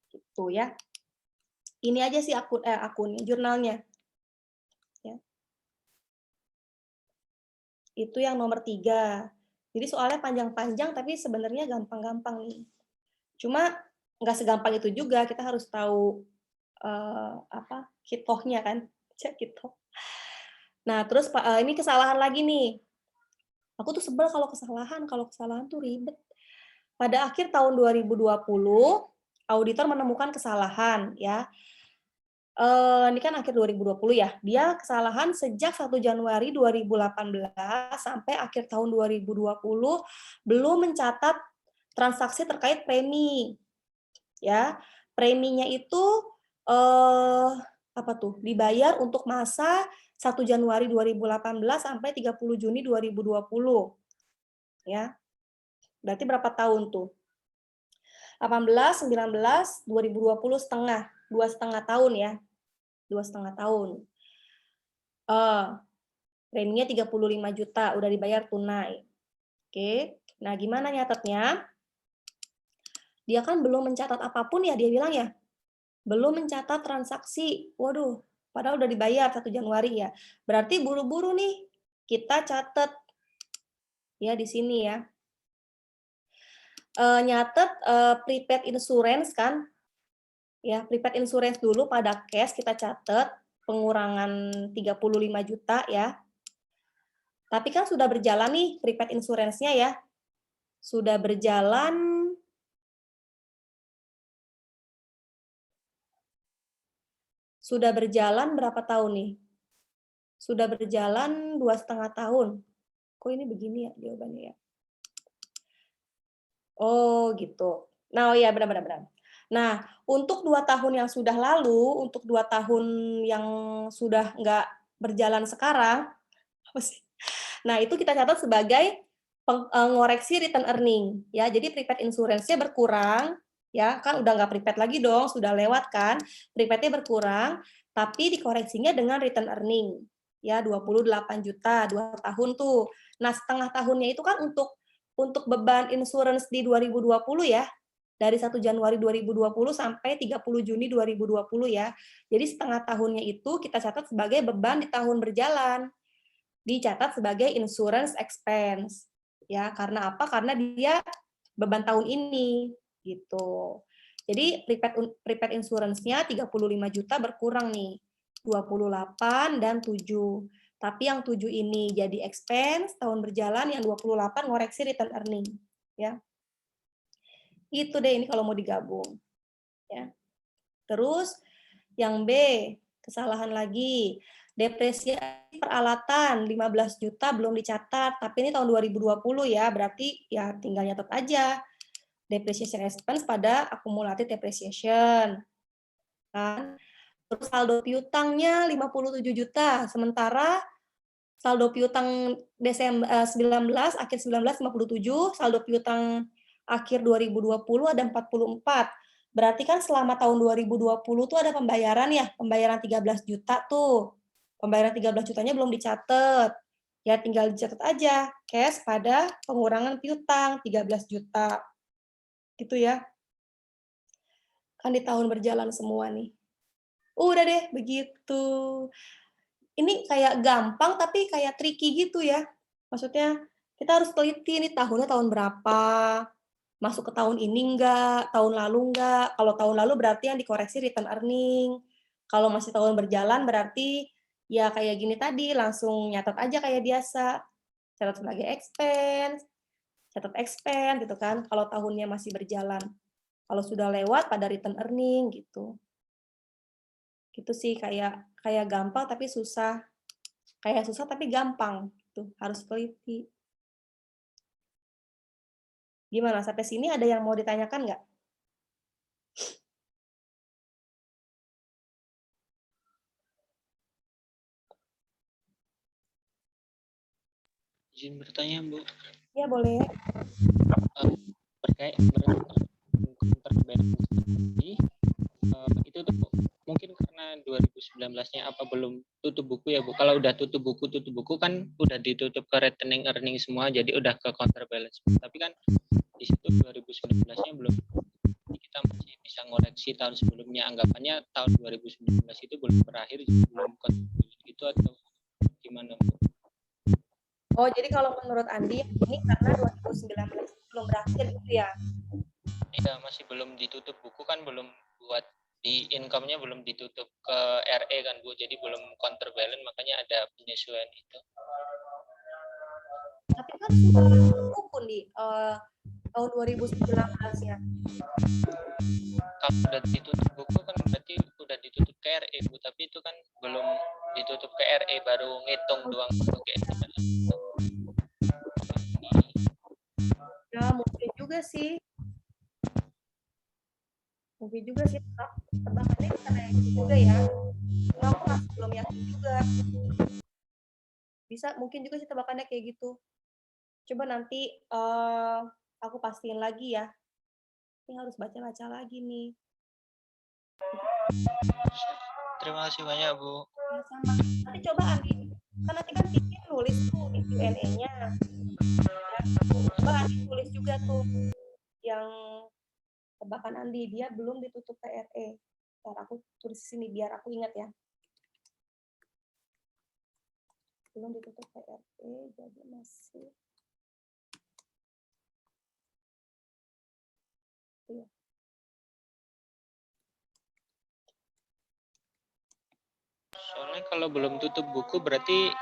Gitu ya. Ini aja sih akunnya, jurnalnya. Ya. Itu yang nomor 3. Jadi soalnya panjang-panjang, tapi sebenarnya gampang-gampang nih. Cuma nggak segampang itu juga, kita harus tahu hitohnya kan, cek hitoh. Nah, terus ini kesalahan lagi nih. Aku tuh sebel kalau kesalahan tuh ribet. Pada akhir tahun 2020, auditor menemukan kesalahan ya. Ini kan akhir 2020 ya. Dia kesalahan sejak 1 Januari 2018 sampai akhir tahun 2020 belum mencatat transaksi terkait premi. Ya. Preminya itu dibayar untuk masa 1 Januari 2018 sampai 30 Juni 2020. Ya. Berarti berapa tahun tuh? 18, 19, 2020 setengah. 2,5 tahun ya. 2,5 tahun. Preminya 35 juta, udah dibayar tunai. Oke. Nah, gimana nyatetnya? Dia kan belum mencatat apapun ya, dia bilang ya. Belum mencatat transaksi. Waduh, padahal udah dibayar 1 Januari ya. Berarti buru-buru nih kita catat ya di sini ya. Nyatet prepaid insurance kan. Ya, prepaid insurance dulu pada cash kita catat pengurangan 35 juta ya. Tapi kan sudah berjalan nih prepaid insurance-nya ya. Sudah berjalan berapa tahun nih? Sudah berjalan 2,5 tahun. Kok ini begini ya jawabannya ya? Oh, gitu. Nah, oh ya benar. Nah, untuk 2 tahun yang sudah lalu, untuk 2 tahun yang sudah nggak berjalan sekarang, apa sih? Nah, itu kita catat sebagai ngoreksi return earning. Ya, jadi prepaid insurance-nya berkurang, ya kan udah nggak prepaid lagi dong, sudah lewat kan, prepaid-nya berkurang, tapi dikoreksinya dengan return earning. Ya, 28 juta, 2 tahun tuh. Nah, setengah tahunnya itu kan untuk beban insurance di 2020 ya, dari 1 Januari 2020 sampai 30 Juni 2020 ya. Jadi setengah tahunnya itu kita catat sebagai beban di tahun berjalan. Dicatat sebagai insurance expense. Ya, karena apa? Karena dia beban tahun ini gitu. Jadi prepaid insurance-nya 35 juta berkurang nih. 28 dan 7. Tapi yang 7 ini jadi expense tahun berjalan, yang 28 ngoreksi return earning, ya. Itu deh ini kalau mau digabung. Ya. Terus yang B, kesalahan lagi. Depresiasi peralatan 15 juta belum dicatat, tapi ini tahun 2020 ya, berarti ya tinggal nyatet aja. Depreciation expense pada accumulated depreciation. Kan? Terus saldo piutangnya 57 juta, sementara saldo piutang Desember akhir 19 57, saldo piutang akhir 2020 ada 44. Berarti kan selama tahun 2020 tuh ada pembayaran 13 juta tuh. Pembayaran 13 jutanya belum dicatat. Ya tinggal dicatat aja cash pada pengurangan piutang 13 juta. Gitu ya. Kan di tahun berjalan semua nih. Udah deh, begitu. Ini kayak gampang tapi kayak tricky gitu ya. Maksudnya kita harus teliti nih tahunnya tahun berapa, masuk ke tahun ini enggak, tahun lalu enggak. Kalau tahun lalu berarti yang dikoreksi return earning. Kalau masih tahun berjalan berarti ya kayak gini tadi, langsung nyatat aja kayak biasa. Catat sebagai expense, catat expense gitu kan, kalau tahunnya masih berjalan. Kalau sudah lewat pada return earning gitu. Gitu sih kayak gampang tapi susah. Kayak susah tapi gampang. Tuh, harus teliti. Gimana? Sampai sini ada yang mau ditanyakan nggak? Izin bertanya, Bu. Ya, boleh. Terkait itu tuh mungkin karena 2019-nya apa belum tutup buku ya, Bu. Kalau udah tutup buku kan udah ditutup ke rekening earning semua, jadi udah ke counterbalance. Tapi kan di situ 2019-nya belum, kita masih bisa ngoreksi tahun sebelumnya. Anggapannya tahun 2019 itu belum berakhir, belum contribute gitu atau gimana, Bu? Oh, jadi kalau menurut Andi ini karena 2019 belum berakhir gitu ya? Iya, masih belum ditutup, buku kan belum buat di income-nya belum ditutup ke RE kan, Bu. Jadi belum counterbalance, makanya ada penyesuaian itu. Tapi kan sudah buku nih tahun 2019-nya. Kalau udah ditutup buku kan berarti udah ditutup ke RE, Bu. Tapi itu kan belum ditutup ke RE, baru ngitung doang kayak gimana. Ya, mungkin juga sih. Mungkin juga sih, tebakannya karena itu juga ya. Cuma aku masih belum yakin juga. Bisa, mungkin juga sih tebakannya kayak gitu. Coba nanti aku pastiin lagi ya. Ini harus baca-baca lagi nih. Terima kasih banyak, Bu. Sama. Nanti coba Andi, kan nanti kan Titin nulis tuh di Q&A-nya. Ya, coba Andi tulis juga tuh yang tebakan Andi, dia belum ditutup PRE. Ntar aku tulis di sini biar aku ingat ya. Belum ditutup PRE, jadi masih. Iya. Soalnya kalau belum tutup buku berarti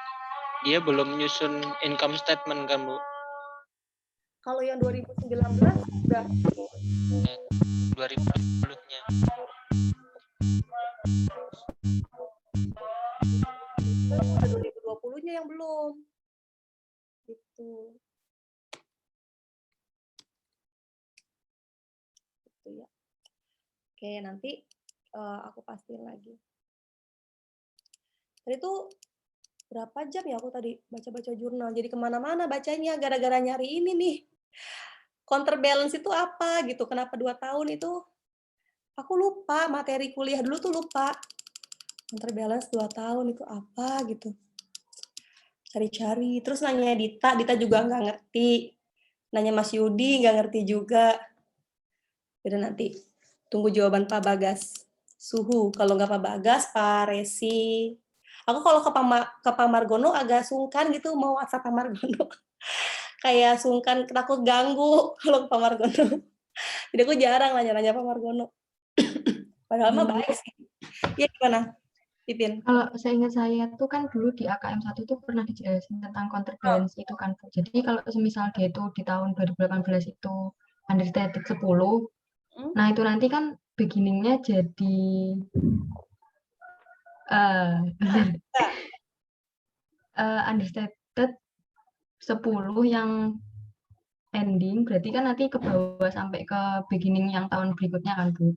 dia belum nyusun income statement kan, Bu? Kalau yang 2019 udah 2020-nya. 2020-nya yang belum. Gitu. Gitu ya. Oke, nanti aku pastiin lagi. Tadi tuh berapa jam ya aku tadi baca-baca jurnal. Jadi kemana-mana bacanya gara-gara nyari ini nih. Counterbalance itu apa gitu. Kenapa 2 tahun itu? Aku lupa, materi kuliah dulu tuh lupa. Counterbalance 2 tahun itu apa gitu. Cari-cari. Terus nanya Dita juga nggak ngerti. Nanya Mas Yudi nggak ngerti juga. Udah nanti tunggu jawaban Pak Bagas. Suhu. Kalau nggak Pak Bagas, Pak Resi. Aku kalau ke Pak Margono agak sungkan gitu mau WhatsApp Pak Margono. Kayak sungkan, takut ganggu kalau ke Pak Margono. Jadi aku jarang nanya-nanya Pak Margono. Padahal mah baik sih. Iya gimana, Pipin? Kalau seingat saya tuh kan dulu di AKM 1 tuh pernah dijelasin tentang counterbalance itu kan, Bu. Jadi kalau semisal dia itu di tahun 2018 itu understated 10, nah itu nanti kan beginning-nya jadi understated 10 yang ending, berarti kan nanti ke bawah sampai ke beginning yang tahun berikutnya kan, Bu.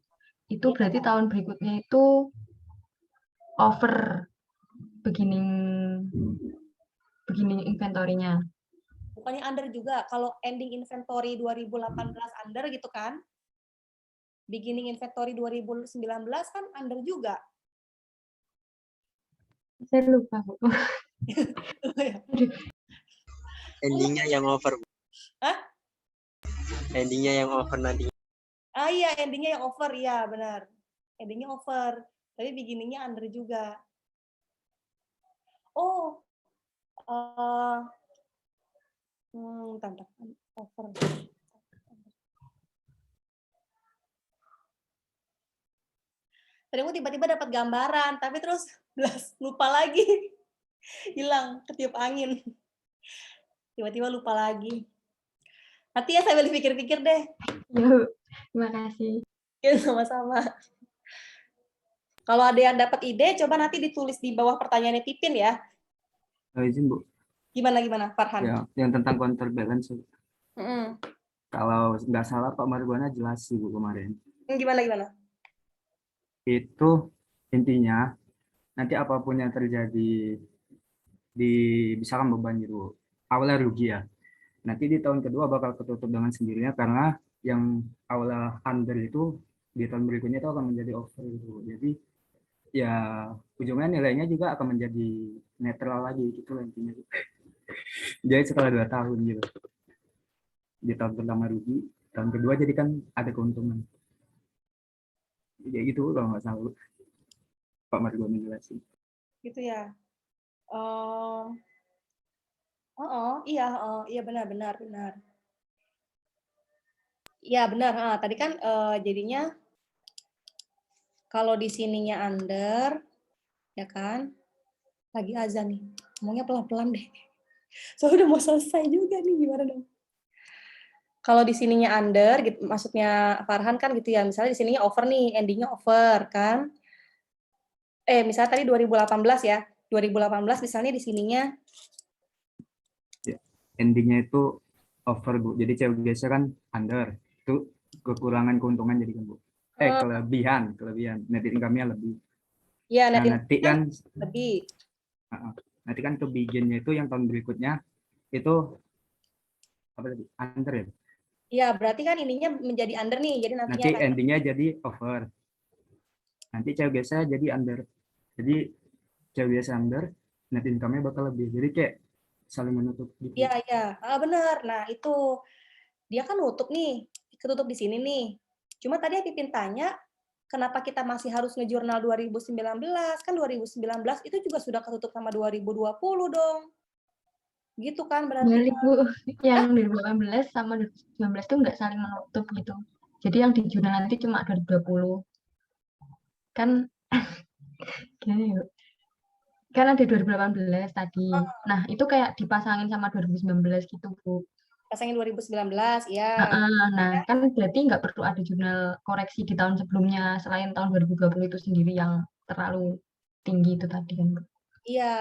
Itu berarti tahun berikutnya itu over beginning inventory-nya. Bukannya under juga, kalau ending inventory 2018 under gitu kan, beginning inventory 2019 kan under juga. Saya lupa, Bu. Endingnya yang over. Hah? Endingnya yang over nanti. Ah iya, endingnya yang over, iya benar. Endingnya over, tapi beginningnya under juga. Oh, bentar, over. Tadi aku tiba-tiba dapat gambaran, tapi terus lupa lagi. Hilang, ketiup angin. Tiba-tiba lupa lagi. Nanti ya sambil pikir-pikir deh. Ya, terima kasih. Ya, sama-sama. Kalau ada yang dapat ide, coba nanti ditulis di bawah pertanyaannya Pipin ya. Izin, Bu. Gimana, Farhan? Ya, yang tentang counterbalance. Mm-mm. Kalau nggak salah Pak Marbuana jelas sih, Bu, kemarin. Gimana? Itu intinya nanti apapun yang terjadi di misalkan beban gitu, awalnya rugi ya. Nanti di tahun kedua bakal ketutup dengan sendirinya karena yang awalnya under itu di tahun berikutnya itu akan menjadi over gitu. Jadi ya ujungnya nilainya juga akan menjadi netral lagi gitu lah intinya. Jadi setelah 2 tahun gitu. Di tahun pertama rugi, tahun kedua jadi kan ada keuntungan. kayak gitu kalau nggak salah Pak Margo menjelaskan. Gitu ya. Iya benar. Iya benar. Tadi kan jadinya kalau di sininya under, ya kan? Lagi azan nih. Ngomongnya pelan-pelan deh. Soalnya udah mau selesai juga nih, gimana dong? Kalau di sininya under, gitu, maksudnya Farhan kan gitu ya, misalnya di sininya over nih, endingnya over kan? Misalnya tadi 2018 ya, 2018 misalnya di sininya Endingnya itu over Bu, jadi cewek biasa kan under, itu kekurangan keuntungan jadi kan Bu. Kelebihan net income-nya lebih. ya Nah net nanti income kan lebih. nanti kan ke begin-nya itu yang tahun berikutnya itu apa tadi, under ya. Iya, berarti kan ininya menjadi under nih, jadi nantinya Nanti endingnya jadi over, nanti cewek biasa jadi under, jadi cewek biasa under, net income-nya bakal lebih, jadi kayak saling menutup gitu. Iya, benar. Nah itu dia kan nutup nih, ketutup di sini nih. Cuma tadi Pipin tanya, kenapa kita masih harus ngejurnal 2019? Kan 2019 itu juga sudah ketutup sama 2020 dong. Gitu kan berarti. Balik Bu, yang 2018 sama 2019 itu nggak saling menutup gitu. Jadi yang di jurnal nanti cuma 2020. Kan gini yuk. Kan ada 2018 tadi. Nah, itu kayak dipasangin sama 2019 gitu, Bu. Pasangin 2019, ya. Nah, kan berarti nggak perlu ada jurnal koreksi di tahun sebelumnya selain tahun 2020 itu sendiri yang terlalu tinggi itu tadi kan, Bu. Iya,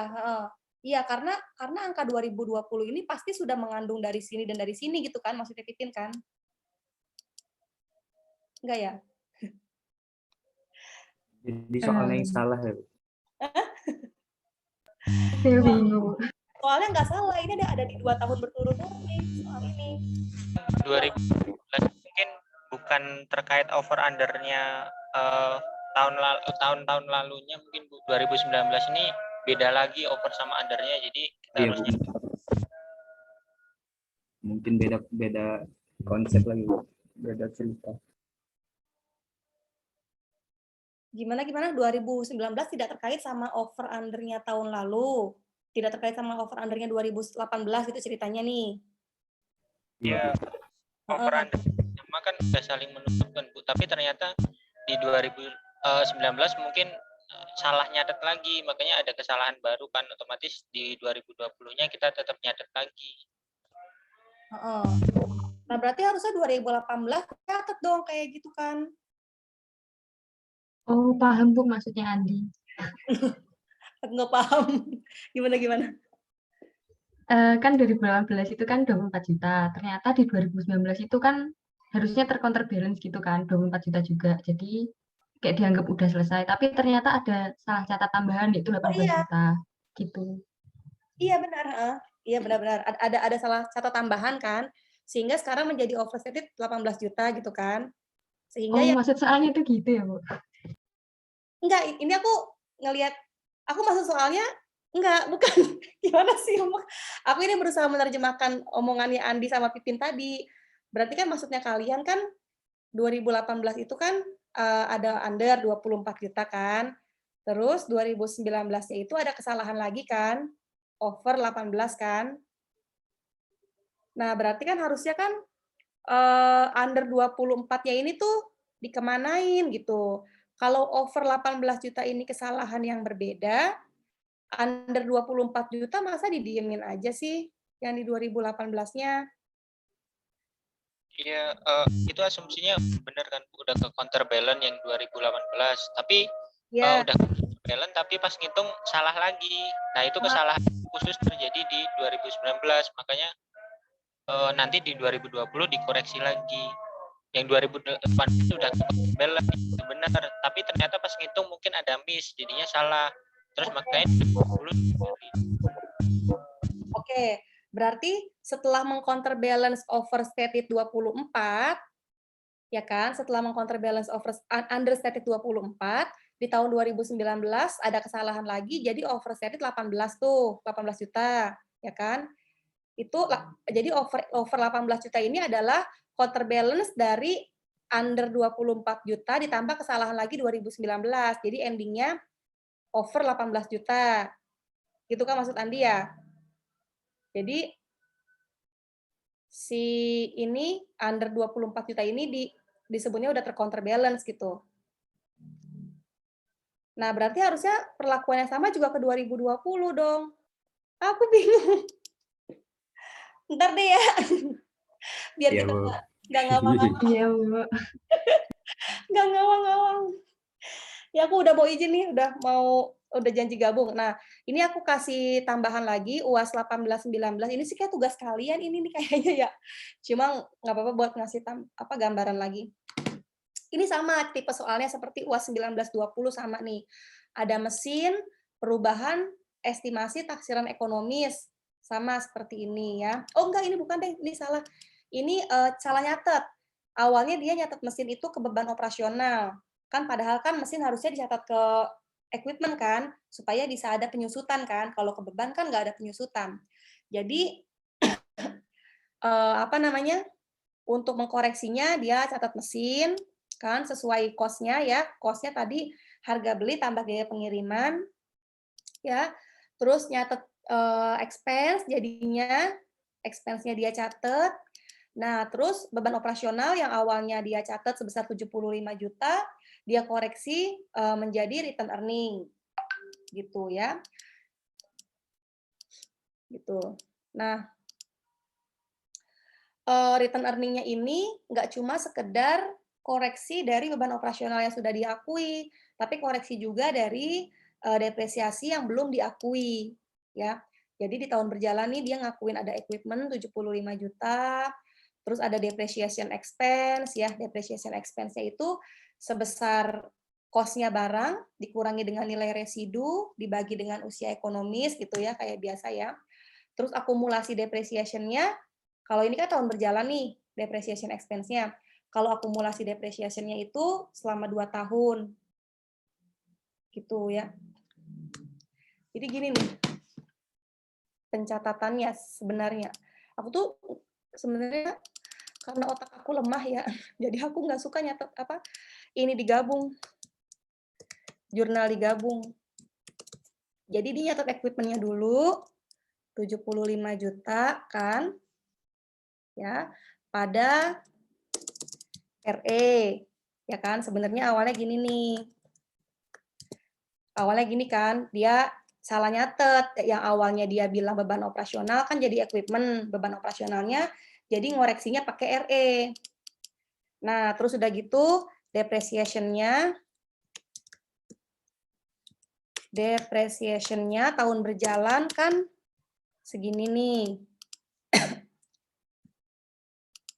iya karena angka 2020 ini pasti sudah mengandung dari sini dan dari sini gitu kan, maksudnya Pipin kan? Enggak ya? Jadi soalnya yang salah ya Bu. Saya bingung. Soalnya nggak salah, ini ada di 2 tahun berturut-turut nih soal ini. 2019 mungkin bukan terkait over undernya tahun-tahun lalunya, mungkin 2019 ini beda lagi over sama undernya, jadi kita Iya, harusnya Bu. Mungkin beda konsep lagi Bu. Beda cerita. Gimana 2019 tidak terkait sama over undernya tahun lalu, tidak terkait sama over undernya 2018 itu ceritanya nih. ya over under sama kan udah saling menutupkan Bu, tapi ternyata di 2019 mungkin salah nyatet lagi, makanya ada kesalahan baru kan, otomatis di 2020-nya kita tetap nyatet lagi. Nah berarti harusnya 2018 catat dong kayak gitu kan. Oh, paham Bu maksudnya Andi. Aku nggak paham. Gimana? Kan 2018 itu kan 24 juta. Ternyata di 2019 itu kan harusnya tercounterbalance gitu kan, 24 juta juga. Jadi kayak dianggap udah selesai. Tapi ternyata ada salah catat tambahan yaitu 18 juta gitu. Iya benar, iya benar-benar ada salah satu tambahan kan, sehingga sekarang menjadi overstated 18 juta gitu kan. Sehingga Oh, maksud soalnya itu gitu ya, Bu? enggak, ini aku ngelihat, aku maksud soalnya enggak, bukan. Gimana sih? Aku ini berusaha menerjemahkan omongannya Andi sama Pipin tadi. Berarti kan maksudnya kalian kan 2018 itu kan ada under 24 juta kan. Terus 2019-nya itu ada kesalahan lagi kan, over 18 kan. Nah, berarti kan harusnya kan under 24-nya ini tuh dikemanain gitu. Kalau over 18 juta ini kesalahan yang berbeda, under 24 juta masa didiemin aja sih yang di 2018-nya? Iya, itu asumsinya benar kan, udah ke counterbalance yang 2018, tapi Ya. udah counterbalance tapi pas ngitung salah lagi. Nah, itu kesalahan khusus terjadi di 2019, makanya nanti di 2020 dikoreksi lagi. Yang 2018 sudah balance benar, tapi ternyata pas ngitung mungkin ada miss, jadinya salah. Terus makanya 2020. Oke, berarti setelah mengcounterbalance overstated 24, ya kan? Setelah mengcounterbalance understated 24, di tahun 2019 ada kesalahan lagi, jadi overstated 18 tuh, 18 juta, ya kan? Itu jadi over 18 juta ini adalah counterbalance dari under 24 juta ditambah kesalahan lagi 2019. Jadi endingnya over 18 juta. Gitu kan maksud Andi ya? Jadi si ini under 24 juta ini disebutnya udah tercounterbalance gitu. Nah, berarti harusnya perlakuannya sama juga ke 2020 dong. Aku bingung. Ntar deh ya. Biar Iya, kita Bu. nggak ngawang-ngawang. Iya, Bu. Nggak ngawang-ngawang. Ya aku udah mau izin nih, udah janji gabung. Nah, ini aku kasih tambahan lagi UAS 18-19. Ini sih kayak tugas kalian ini nih kayaknya ya. Cuma nggak apa-apa buat ngasih gambaran lagi. Ini sama tipe soalnya seperti UAS 19-20 sama nih. Ada mesin, perubahan, estimasi, taksiran ekonomis. Sama seperti ini ya. Oh enggak, ini bukan deh, ini salah. Ini salah nyatet. Awalnya dia nyatet mesin itu ke beban operasional. Kan padahal kan mesin harusnya dicatat ke equipment kan, supaya bisa ada penyusutan kan. Kalau ke beban kan nggak ada penyusutan. Jadi apa namanya? Untuk mengkoreksinya dia catat mesin kan sesuai cost-nya ya. Cost-nya tadi harga beli tambah biaya pengiriman ya. Terus nyatet expense jadinya expense-nya dia catat. Nah, terus beban operasional yang awalnya dia catat sebesar 75 juta, dia koreksi menjadi return earning. Gitu ya. Gitu. Nah, return earning-nya ini nggak cuma sekedar koreksi dari beban operasional yang sudah diakui, tapi koreksi juga dari depresiasi yang belum diakui, ya. Jadi di tahun berjalan nih dia ngakuin ada equipment 75 juta, terus ada depreciation expense, ya. Depreciation expense-nya itu sebesar cost-nya barang dikurangi dengan nilai residu dibagi dengan usia ekonomis gitu ya, kayak biasa ya. Terus akumulasi depreciation-nya, kalau ini kan tahun berjalan nih, depreciation expense-nya. Kalau akumulasi depreciation-nya itu selama 2 tahun. Gitu ya. Jadi gini nih, pencatatannya sebenarnya. Aku tuh sebenarnya karena otak aku lemah ya, jadi aku nggak suka nyatet ini digabung, jurnal digabung. Jadi dia nyatet equipment-nya dulu, 75 juta kan, ya, pada RE, ya kan? Sebenarnya awalnya gini nih. Awalnya gini kan, dia salah nyatet. Yang awalnya dia bilang beban operasional kan jadi equipment, beban operasionalnya jadi ngoreksinya pakai RE. Nah, terus udah gitu depreciation-nya tahun berjalan kan segini nih.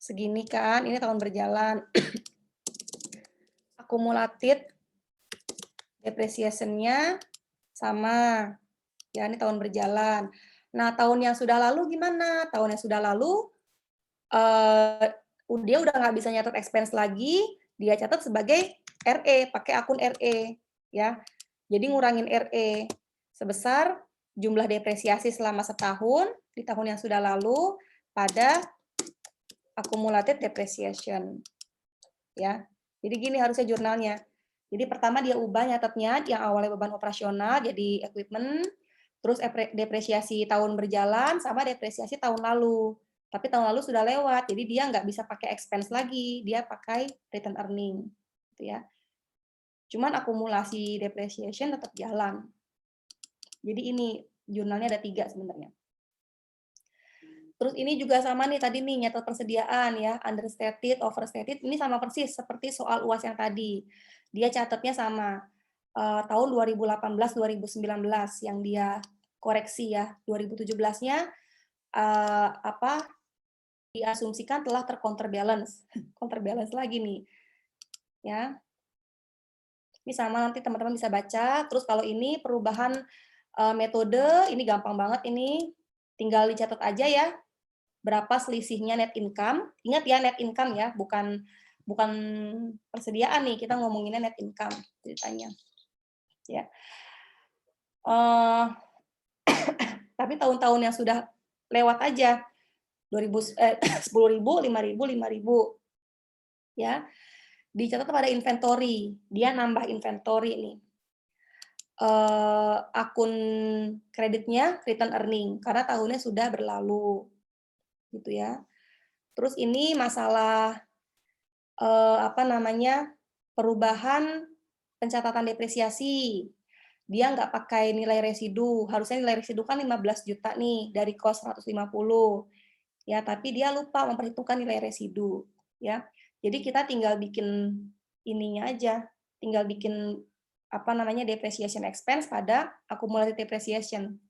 Segini kan, ini tahun berjalan. Akumulatif depreciation-nya sama. Ya, ini tahun berjalan. Nah, tahun yang sudah lalu gimana? Tahun yang sudah lalu dia udah nggak bisa nyatet expense lagi, dia catat sebagai RE, pakai akun RE, ya. Jadi ngurangin RE sebesar jumlah depresiasi selama setahun di tahun yang sudah lalu pada accumulated depreciation, ya. Jadi gini harusnya jurnalnya. Jadi pertama dia ubah nyatetnya yang awalnya beban operasional jadi equipment, terus depresiasi tahun berjalan sama depresiasi tahun lalu. Tapi tahun lalu sudah lewat, jadi dia nggak bisa pakai expense lagi, dia pakai return earning, gitu ya. Cuman akumulasi depreciation tetap jalan. Jadi ini jurnalnya ada 3 sebenarnya. Terus ini juga sama nih tadi nih nyatet persediaan ya, understated, overstated, ini sama persis seperti soal UAS yang tadi. Dia catatnya sama tahun 2018-2019 yang dia koreksi ya. 2017-nya diasumsikan telah tercounterbalance. Counterbalance lagi nih. Ya. Ini sama nanti teman-teman bisa baca. Terus kalau ini perubahan metode, ini gampang banget ini. Tinggal dicatat aja ya. Berapa selisihnya net income. Ingat ya net income ya, bukan persediaan nih, kita ngomonginnya net income ceritanya. Ya. Tapi tahun-tahun yang sudah lewat aja 10.000, 5.000, 5.000. Ya. dicatat pada inventory. Dia nambah inventory nih. Akun kreditnya return earning karena tahunnya sudah berlalu. Gitu ya. Terus ini masalah perubahan pencatatan depresiasi. Dia nggak pakai nilai residu. Harusnya nilai residu kan 15 juta nih dari cost 150. Ya, tapi dia lupa memperhitungkan nilai residu, ya. Jadi kita tinggal bikin ininya aja, tinggal bikin depreciation expense pada accumulated depreciation.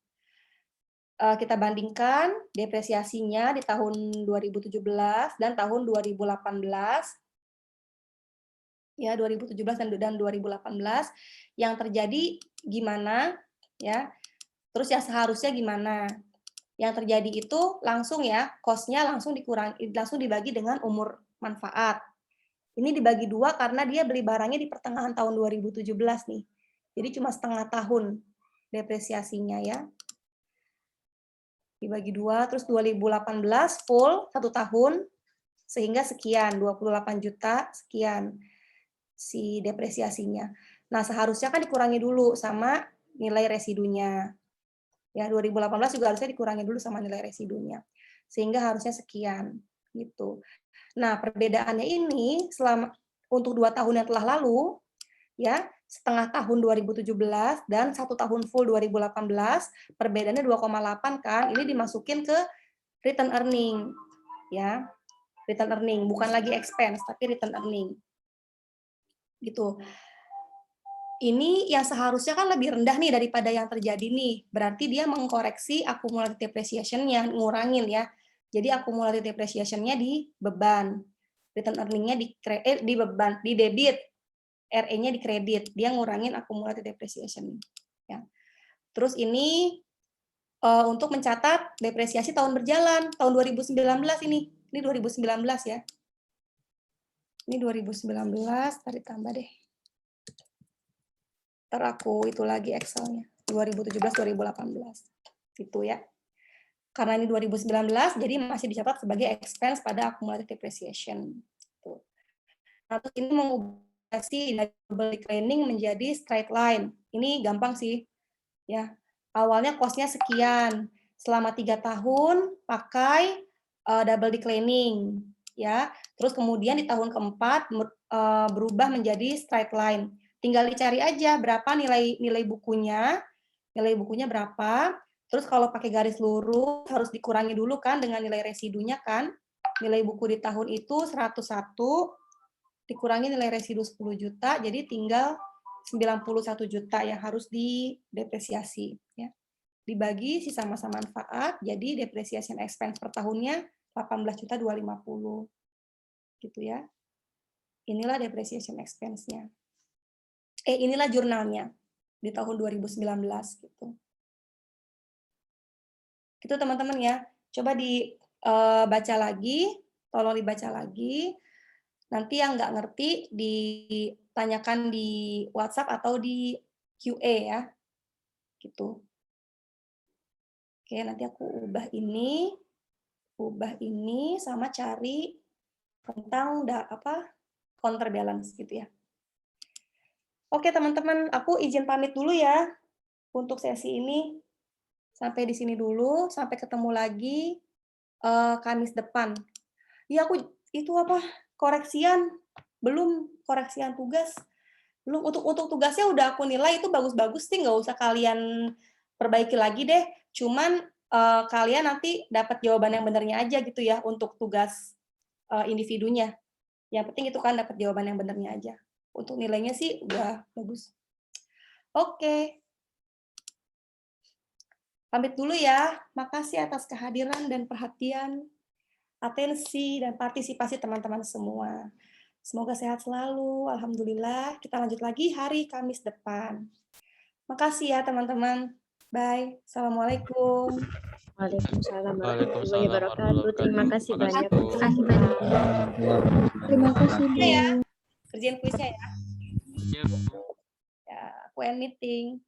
Kita bandingkan depresiasinya di tahun 2017 dan tahun 2018. Ya, 2017 dan 2018 yang terjadi gimana, ya. Terus ya seharusnya gimana. Yang terjadi itu langsung ya, cost-nya langsung dibagi dengan umur manfaat. Ini dibagi 2 karena dia beli barangnya di pertengahan tahun 2017 nih. Jadi cuma setengah tahun depresiasinya ya. Dibagi 2, terus 2018 full 1 tahun, sehingga sekian, 28 juta sekian si depresiasinya. Nah, seharusnya kan dikurangi dulu sama nilai residunya. Ya, 2018 juga harusnya dikurangi dulu sama nilai residunya. Sehingga harusnya sekian gitu. Nah, perbedaannya ini untuk 2 tahun yang telah lalu ya, setengah tahun 2017 dan 1 tahun full 2018, perbedaannya 2,8 kan. Ini dimasukin ke return earning ya. Return earning, bukan lagi expense tapi return earning. Gitu. Ini yang seharusnya kan lebih rendah nih daripada yang terjadi nih. Berarti dia mengkoreksi accumulated depreciation-nya, ngurangin ya. Jadi accumulated depreciation-nya di beban. Return earning-nya di beban, di debit. RE-nya di kredit. Dia ngurangin accumulated depreciation. Ya. Terus ini untuk mencatat depresiasi tahun berjalan, tahun 2019 ini. Ini 2019 ya. Ini 2019, tarik tambah deh. Ntar aku itu lagi Excel-nya. 2017-2018. Gitu ya. Karena ini 2019, jadi masih dicatat sebagai expense pada accumulated depreciation. Tuh. Nah, terus ini mengubah dari double declining menjadi straight line. Ini gampang sih. Ya. Awalnya cost-nya sekian. Selama 3 tahun pakai double declining. Ya. Terus kemudian di tahun keempat berubah menjadi straight line. Tinggal dicari aja berapa nilai bukunya berapa. Terus kalau pakai garis lurus harus dikurangi dulu kan dengan nilai residunya kan. Nilai buku di tahun itu 101 dikurangi nilai residu 10 juta, jadi tinggal 91 juta yang harus didepresiasi ya. Dibagi sisa masa manfaat, jadi depreciation expense per tahunnya 18.250. Gitu ya. Inilah depreciation expense-nya. Inilah jurnalnya di tahun 2019 gitu. Gitu teman-teman ya. Coba dibaca lagi, tolong dibaca lagi. Nanti yang nggak ngerti ditanyakan di WhatsApp atau di QA ya. Gitu. Oke, nanti aku ubah ini sama cari tentang counterbalance gitu ya. Oke teman-teman, aku izin pamit dulu ya untuk sesi ini. Sampai di sini dulu, sampai ketemu lagi Kamis depan. Ya aku koreksian tugas. Belum untuk tugasnya udah aku nilai itu bagus-bagus sih, nggak usah kalian perbaiki lagi deh. Cuman kalian nanti dapat jawaban yang benernya aja gitu ya untuk tugas individunya. Yang penting itu kan dapat jawaban yang benernya aja. Untuk nilainya sih udah bagus. Oke. Pamit dulu ya. Makasih atas kehadiran dan perhatian, atensi, dan partisipasi teman-teman semua. Semoga sehat selalu. Alhamdulillah. Kita lanjut lagi hari Kamis depan. Makasih ya teman-teman. Bye. Assalamualaikum. Waalaikumsalam warahmatullahi wabarakatuh. Terima kasih banyak. Terima kasih, Bu. Ya. Kerjain kuisnya ya. Iya, Bu. Ya, aku end meeting.